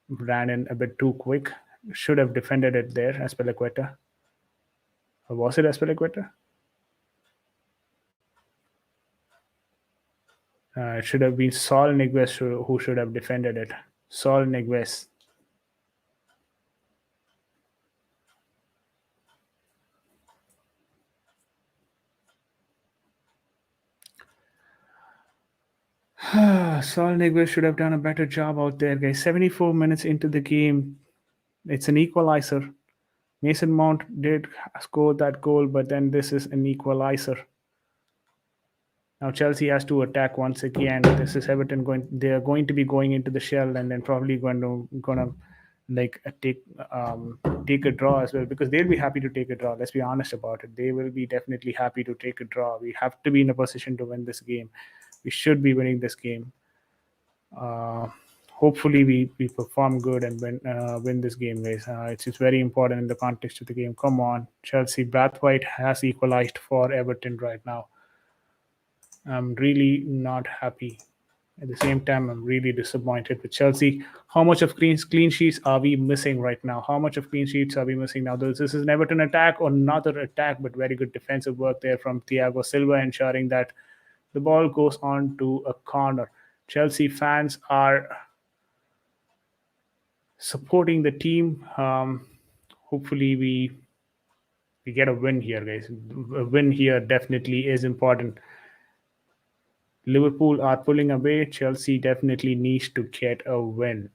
ran in a bit too quick. Should have defended it there, Azpilicueta. Or was it Azpilicueta? It should have been Saul Niguez who should have defended it. Saul Niguez. Saul Niguez should have done a better job out there, guys. 74 minutes into the game. It's an equalizer. Mason Mount did score that goal, but then this is an equalizer. Now Chelsea has to attack once again. This is Everton going. They are going to be going into the shell and then probably gonna like take a draw as well, because they'll be happy to take a draw. Let's be honest about it. They will be definitely happy to take a draw. We have to be in a position to win this game. We should be winning this game. Hopefully we perform good and win this game, guys. It's very important in the context of the game. Come on, Chelsea. Brathwaite has equalized for Everton right now. I'm really not happy. At the same time, I'm really disappointed with Chelsea. How much of clean sheets are we missing right now? How much of clean sheets are we missing now? This is an Everton attack or another attack, but very good defensive work there from Thiago Silva, ensuring that The ball goes on to a corner. Chelsea fans are supporting the team. Hopefully, we get a win here, guys. A win here definitely is important. Liverpool are pulling away. Chelsea definitely needs to get a win.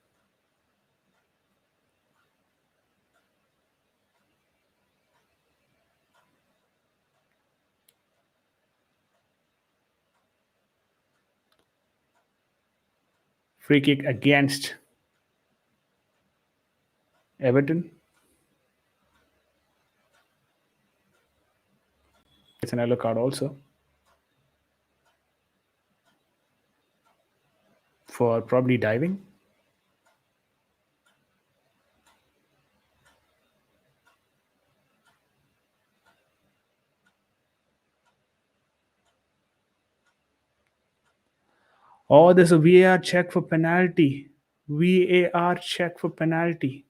Free kick against Everton. It's an yellow card also for probably diving. Oh, there's a VAR check for penalty. VAR check for penalty.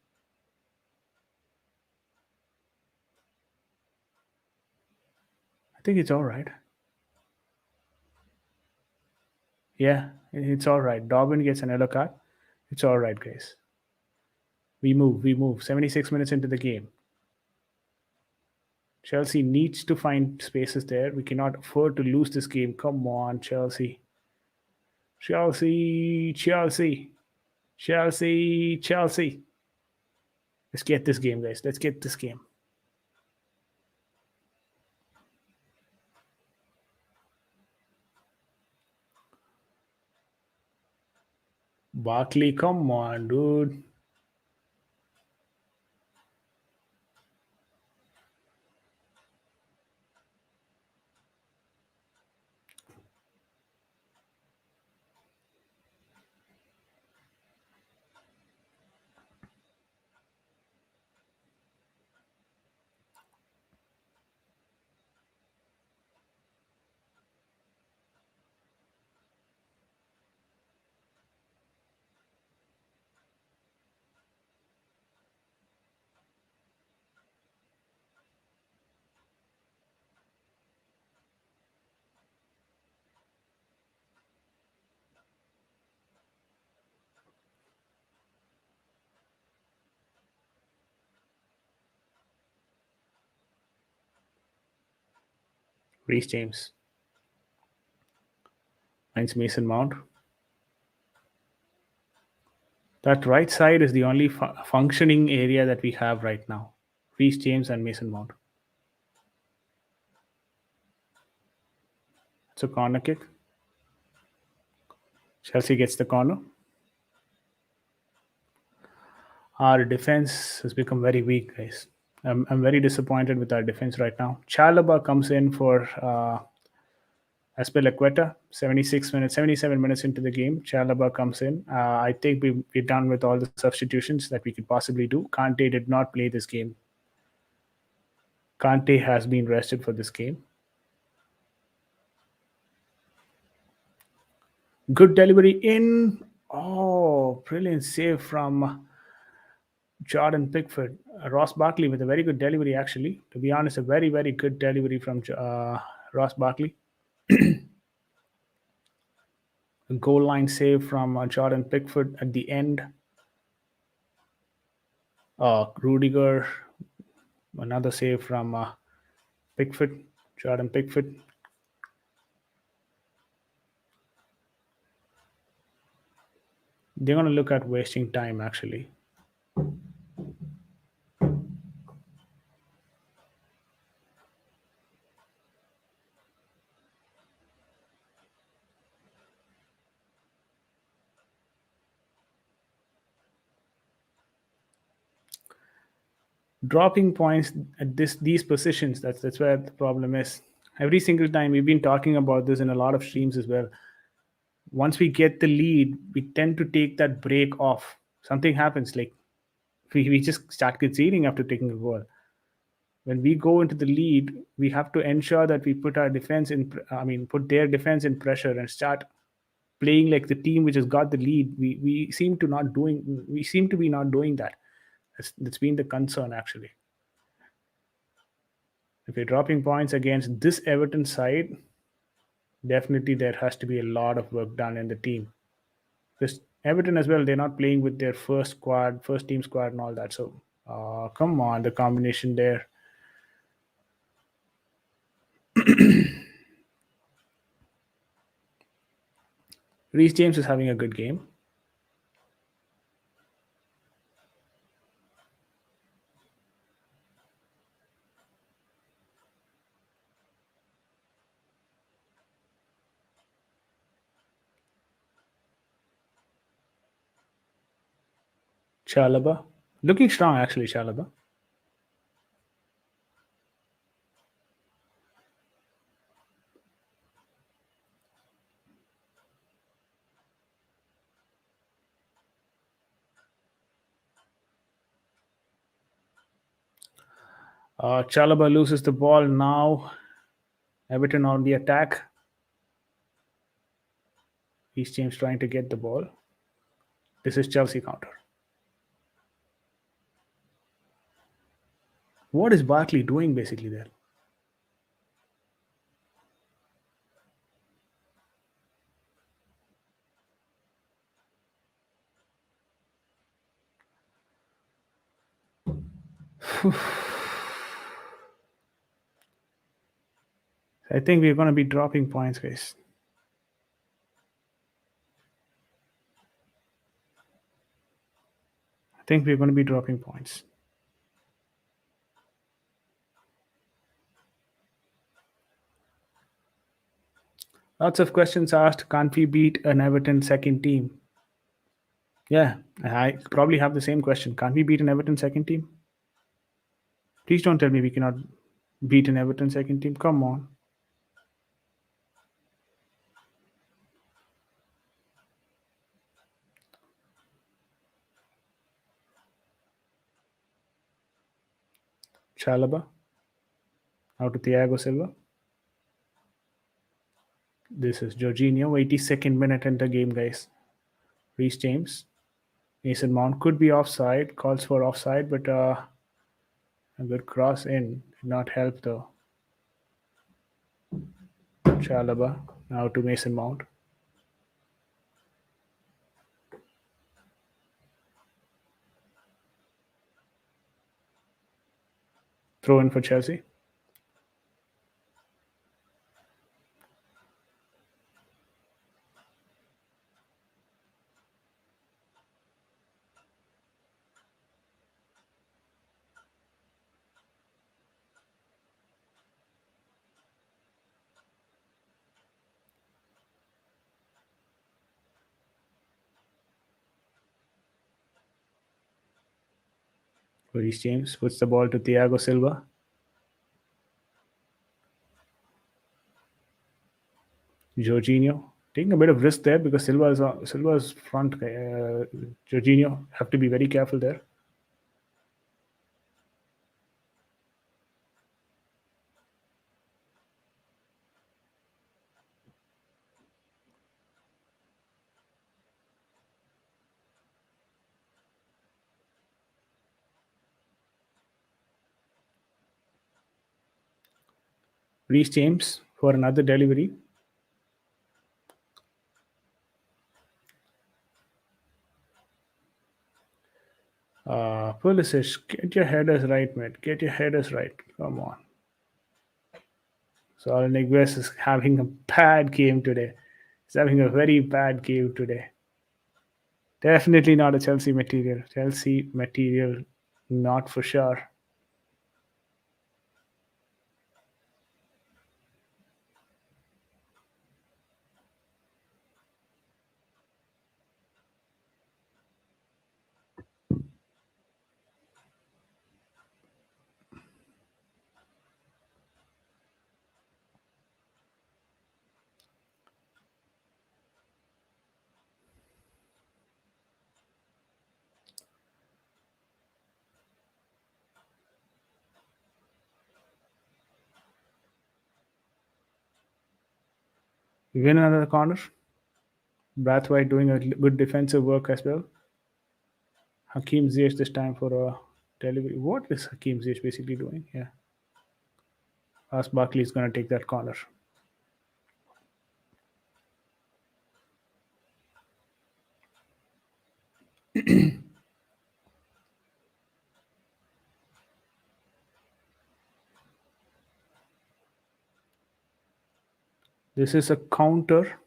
I think it's all right. Yeah, it's all right. Dobbin gets an yellow card. It's all right, guys. We move, we move. 76 minutes into the game. Chelsea needs to find spaces there. We cannot afford to lose this game. Come on, Chelsea. Chelsea, Chelsea, Chelsea, Chelsea. Let's get this game, guys. Let's get this game. Barkley, come on, dude. Reece James. Finds Mason Mount. That right side is the only functioning area that we have right now. Reece James and Mason Mount. It's a corner kick. Chelsea gets the corner. Our defense has become very weak, guys. I'm very disappointed with our defense right now. Chalaba comes in for Aspilicueta, 76 minutes, 77 minutes into the game. Chalaba comes in. I think we're done with all the substitutions that we could possibly do. Kante did not play this game. Kante has been rested for this game. Good delivery in. Oh, brilliant save from Jordan Pickford. Ross Barkley with a very good delivery, actually. To be honest, a very, very good delivery from Ross Barkley. A goal line save from Jordan Pickford at the end. Rudiger, another save from Pickford, Jordan Pickford. They're going to look at wasting time, actually. Dropping points at these positions, that's where the problem is. Every single time, we've been talking about this in a lot of streams as well. Once we get the lead, we tend to take that break off. Something happens, like we just start conceding after taking a goal. When we go into the lead, we have to ensure that we put our defense in. Put their defense in pressure and start playing like the team which has got the lead. We seem to not doing. We seem to be not doing that. That's been the concern, actually. If we're dropping points against this Everton side, Definitely, there has to be a lot of work done in the team. Because Everton as well, they're not playing with their first squad, first team squad, and all that. So, come on, the combination there. Reece James is having a good game. Chalaba, looking strong actually. Chalaba. Chalaba loses the ball now. Everton on the attack. Reece James trying to get the ball. This is Chelsea counter. What is Barkley doing basically there? I think we're going to be dropping points, guys. I think we're going to be dropping points. Lots of questions asked. Can't we beat an Everton second team? Yeah, I probably have the same question. Can't we beat an Everton second team? Please don't tell me we cannot beat an Everton second team. Come on. Chalaba. Out to Thiago Silva. This is Jorginho. 82nd minute in the game, guys. Reece James. Mason Mount could be offside. Calls for offside, but a good cross in. Did not help though. Chalaba. Now to Mason Mount. Throw in for Chelsea. Reece James puts the ball to Thiago Silva. Jorginho taking a bit of risk there because Silva's front. Jorginho have to be very careful there. Reece James for another delivery. Pulisic, get your headers right, mate. Get your headers right. Come on. So Niguez is having a bad game today. He's having a very bad game today. Definitely not a Chelsea material. Chelsea material, not for sure. We win another corner. Brathwaite doing a good defensive work as well. Hakim Ziyech this time for a delivery. What is Hakim Ziyech basically doing? Yeah. As Barkley is going to take that corner. This is a counter.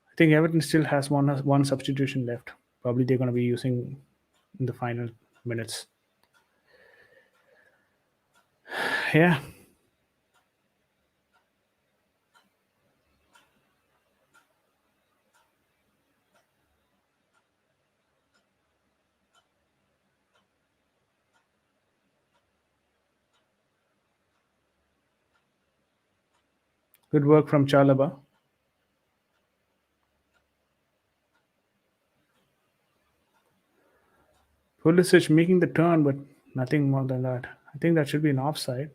I think Everton still has one substitution left. Probably they're going to be using in the final minutes. Yeah, good work from Chalaba. Pulisic making the turn, but nothing more than that. I think that should be an offside.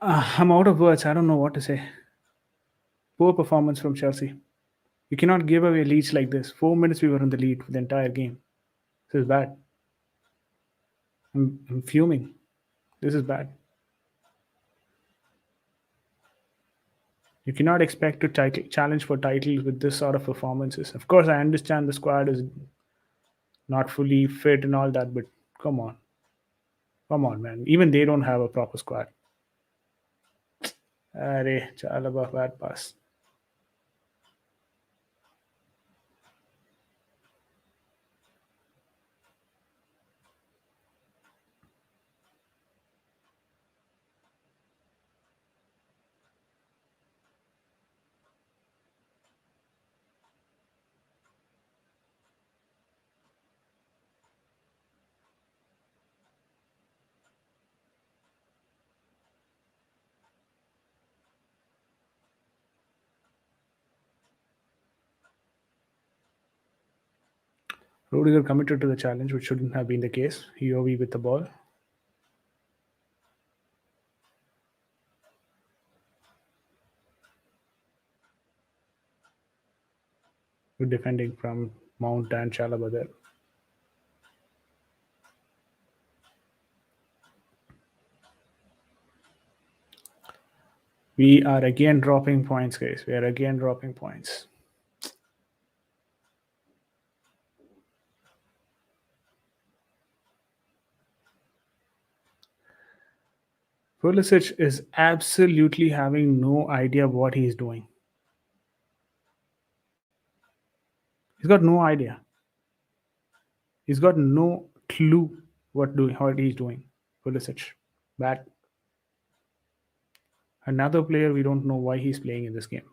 I'm out of words. I don't know what to say. Poor performance from Chelsea. You cannot give away leads like this. 4 minutes we were in the lead for the entire game. This is bad. I'm fuming. This is bad. You cannot expect to challenge for titles with this sort of performances. Of course, I understand the squad is not fully fit and all that, but come on. Come on, man. Even they don't have a proper squad. Arey, Chalaba, bad pass. Rudiger committed to the challenge, which shouldn't have been the case. EOV with the ball. Good defending from Mount and Chalaba there. We are again dropping points, guys. We are again dropping points. Pulisic is absolutely having no idea what he's doing. He's got no idea. He's got no clue what he's doing. Pulisic. Bad. Another player we don't know why he's playing in this game.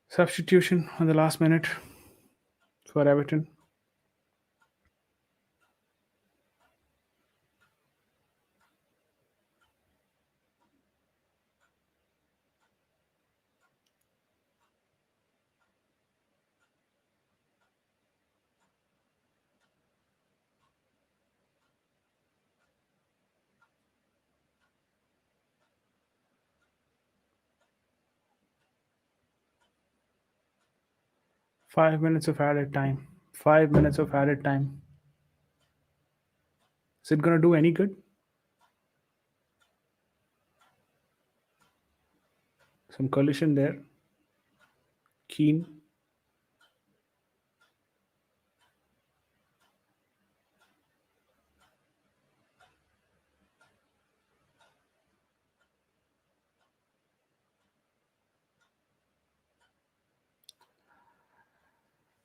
Substitution on the last minute for Everton. Five minutes of added time. 5 minutes of added time. Is it gonna do any good? Some collision there. Keen.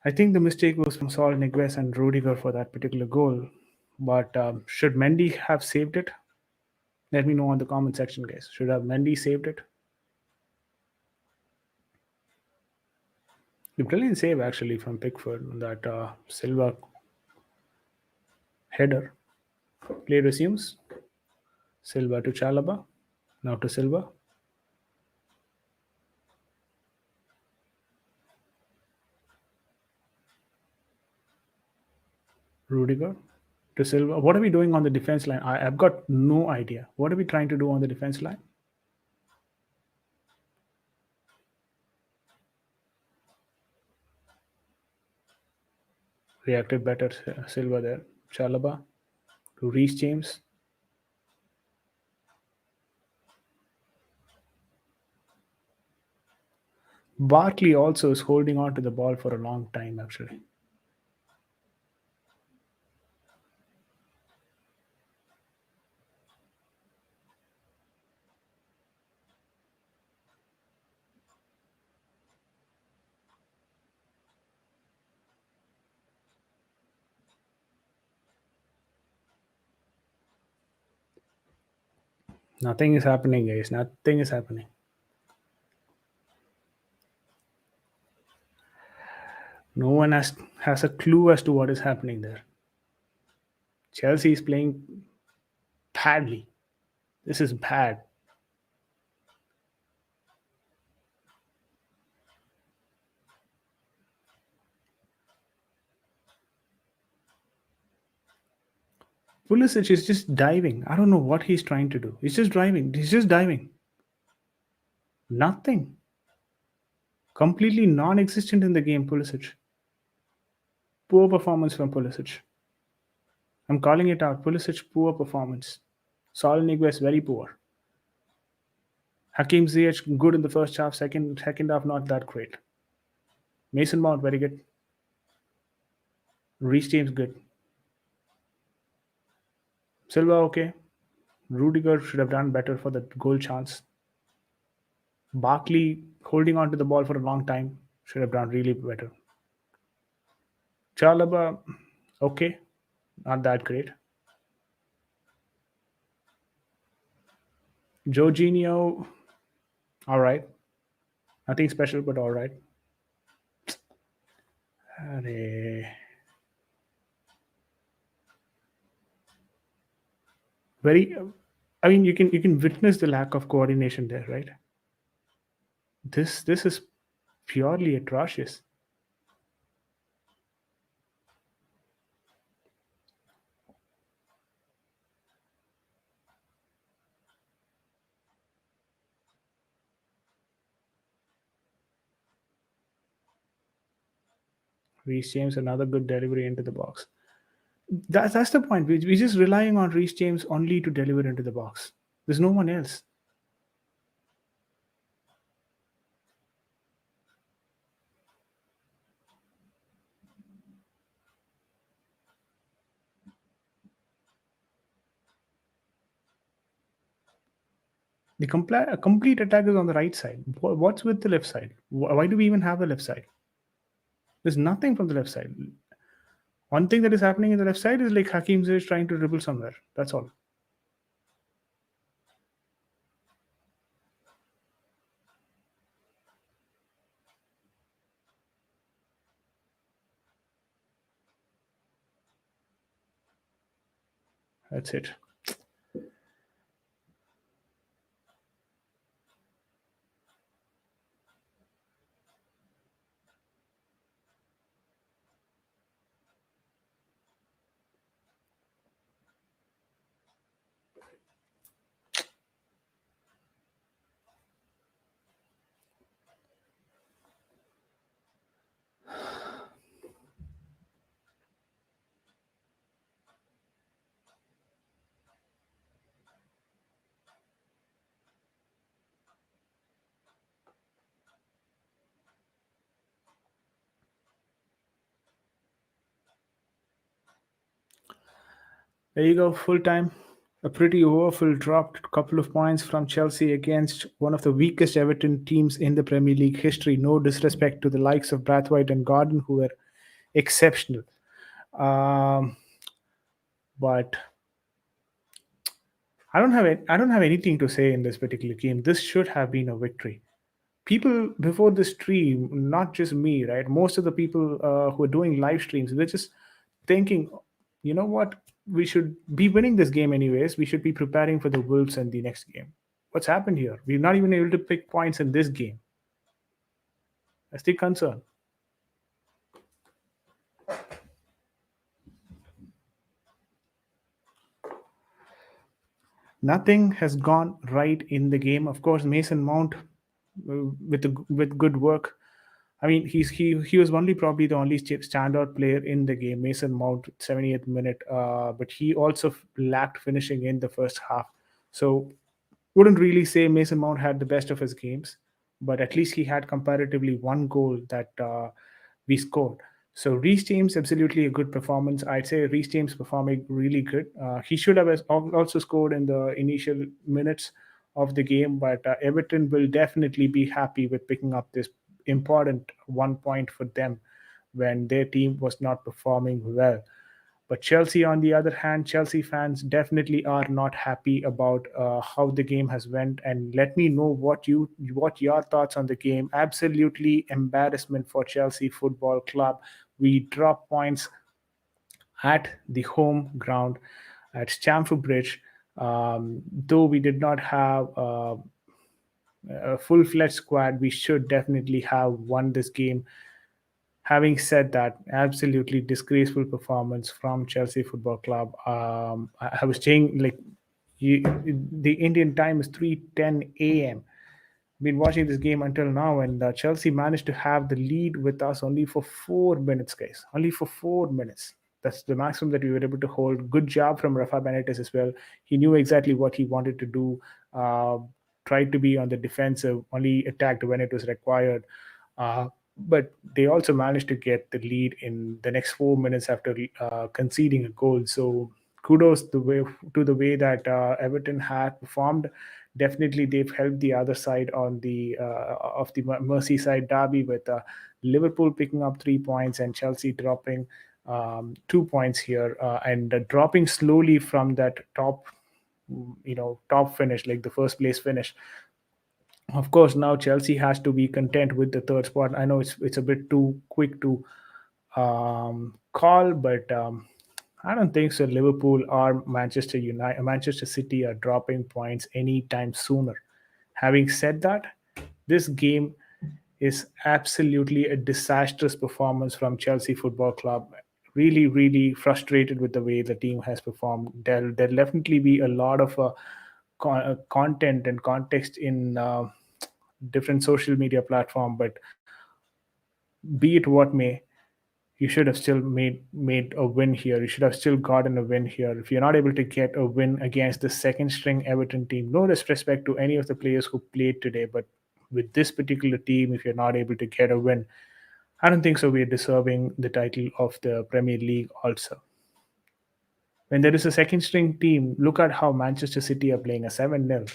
I think the mistake was from Saul Niguez and Rudiger for that particular goal. But should Mendy have saved it? Let me know on the comment section, guys. Should have Mendy saved it? The brilliant save actually from Pickford on that Silva header. Play resumes. Silva to Chalaba. Now to Silva. Rudiger to Silva. What are we doing on the defense line? I've got no idea. What are we trying to do on the defense line? Reacted better, Silva there. Chalaba to Reece James. Barkley also is holding on to the ball for a long time, actually. Nothing is happening, guys. Nothing is happening. No one has a clue as to what is happening there. Chelsea is playing badly. This is bad. Pulisic is just diving. I don't know what he's trying to do. He's just driving. He's just diving. Nothing. Completely non-existent in the game, Pulisic. Poor performance from Pulisic. I'm calling it out. Pulisic, poor performance. Saul Niguez, very poor. Hakim Ziyech, good in the first half. Second half, not that great. Mason Mount, very good. Reece James, good. Silva, okay. Rudiger should have done better for the goal chance. Barkley, holding on to the ball for a long time, should have done really better. Chalaba, okay. Not that great. Jorginho, all right. Nothing special, but all right. Very, I mean, you can witness the lack of coordination there, right? This is purely atrocious. Reece James, another good delivery into the box. That's the point. We're just relying on Reece James only to deliver into the box. There's no one else. The complete attack is on the right side. What's with the left side? Why do we even have the left side? There's nothing from the left side. One thing that is happening in the left side is like Hakim Ziyech trying to dribble somewhere. That's all. That's it. There you go, full time. A pretty overfull dropped couple of points from Chelsea against one of the weakest Everton teams in the Premier League history. No disrespect to the likes of Brathwaite and Gordon, who were exceptional. Um, but I don't have anything to say in this particular game. This should have been a victory. People before the stream, not just me, right? Most of the people who are doing live streams, they're just thinking, you know what? We should be winning this game anyways. We should be preparing for the Wolves and the next game. What's happened here? We're not even able to pick points in this game. That's the concern. Nothing has gone right in the game. Of course, Mason Mount, with good work. I mean, he was only probably the only standout player in the game. Mason Mount, 70th minute, but he also lacked finishing in the first half. So wouldn't really say Mason Mount had the best of his games, but at least he had comparatively one goal that we scored. So Reece James, absolutely a good performance. I'd say Reece James performing really good. He should have also scored in the initial minutes of the game, but Everton will definitely be happy with picking up this important 1 point for them when their team was not performing well. But Chelsea, on the other hand, Chelsea fans definitely are not happy about how the game has went. And let me know what your thoughts on the game. Absolutely embarrassment for Chelsea Football Club. We drop points at the home ground at Stamford Bridge. Though we did not have a full-fledged squad, we should definitely have won this game. Having said that, absolutely disgraceful performance from Chelsea Football Club. I was saying, like, you, the Indian time is 3:10 a.m. Been watching this game until now, and Chelsea managed to have the lead with us only for 4 minutes, guys. Only for 4 minutes. That's the maximum that we were able to hold. Good job from Rafa Benitez as well. He knew exactly what he wanted to do. Uh, Tried to be on the defensive, only attacked when it was required. But they also managed to get the lead in the next 4 minutes after conceding a goal. So kudos to the way that Everton had performed. Definitely, they've helped the other side on the of the Merseyside derby with Liverpool picking up 3 points and Chelsea dropping 2 points here and dropping slowly from that top finish, like the first place finish. Of course, now Chelsea has to be content with the third spot. I know it's a bit too quick to call, but I don't think so. Liverpool or Manchester City are dropping points anytime sooner. Having said that, this game is absolutely a disastrous performance from Chelsea Football Club. Really, really frustrated with the way the team has performed. There'll definitely be a lot of content and context in different social media platform, but be it what may, you should have still made a win here. You should have still gotten a win here. If you're not able to get a win against the second string Everton team, no disrespect to any of the players who played today, but with this particular team, if you're not able to get a win, I don't think so. We're deserving the title of the Premier League also. When there is a second string team, look at how Manchester City are playing a 7-0,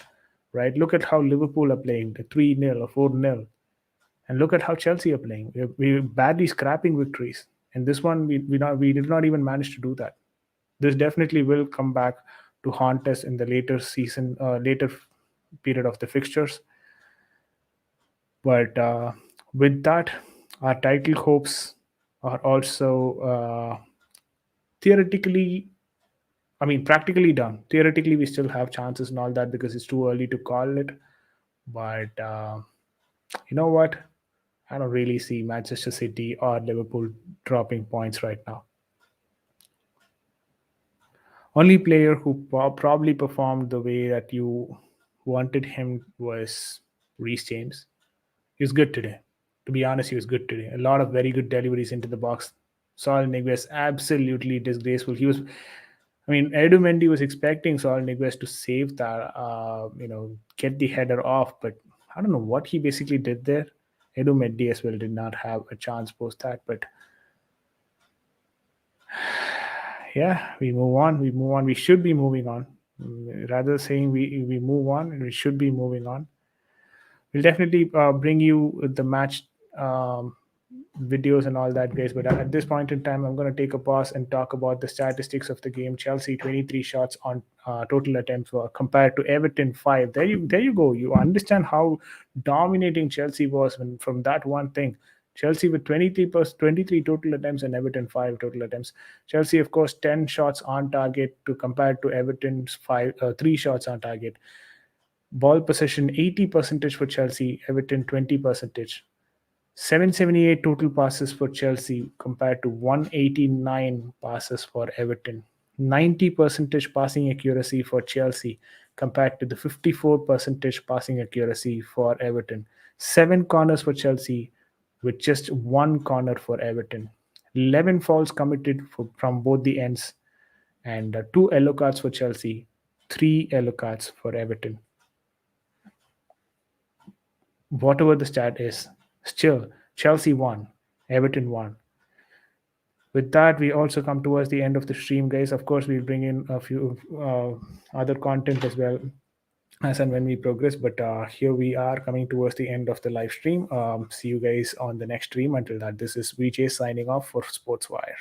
right? Look at how Liverpool are playing a 3-0 or 4-0. And look at how Chelsea are playing. We're badly scrapping victories. And this one, we did not even manage to do that. This definitely will come back to haunt us in the later period of the fixtures. But with that, our title hopes are also theoretically, I mean, practically done. Theoretically, we still have chances and all that because it's too early to call it. But you know what? I don't really see Manchester City or Liverpool dropping points right now. Only player who probably performed the way that you wanted him was Reece James. He was good today. To be honest, he was good today. A lot of very good deliveries into the box. Saul Niguez absolutely disgraceful. He was, I mean, Edu Mendy was expecting Saul Niguez to save that, get the header off, but I don't know what he basically did there. Edu Mendy as well did not have a chance post that, but yeah, we move on. We move on. We should be moving on. Rather saying we move on, we should be moving on. We'll definitely bring you the match. videos and all that, guys. But at this point in time, I'm going to take a pause and talk about the statistics of the game. Chelsea 23 shots on total attempts were compared to Everton 5. There you go. You understand how dominating Chelsea was from that one thing. Chelsea with 23 total attempts and Everton 5 total attempts. Chelsea, of course, 10 shots on target to compared to Everton's 3 shots on target. Ball possession 80 percentage for Chelsea, Everton 20 percentage. 778 total passes for Chelsea compared to 189 passes for Everton. 90 percentage passing accuracy for Chelsea compared to the 54 percentage passing accuracy for Everton. 7 corners for Chelsea with just 1 corner for Everton. 11 fouls committed from both the ends, and 2 yellow cards for Chelsea, 3 yellow cards for Everton. Whatever the stat is, still Chelsea won, Everton won. With that, we also come towards the end of the stream, guys. Of course, we'll bring in a few other content as well as and when we progress. But here we are coming towards the end of the live stream. See you guys on the next stream. Until that, this is VJ signing off for Sportswire.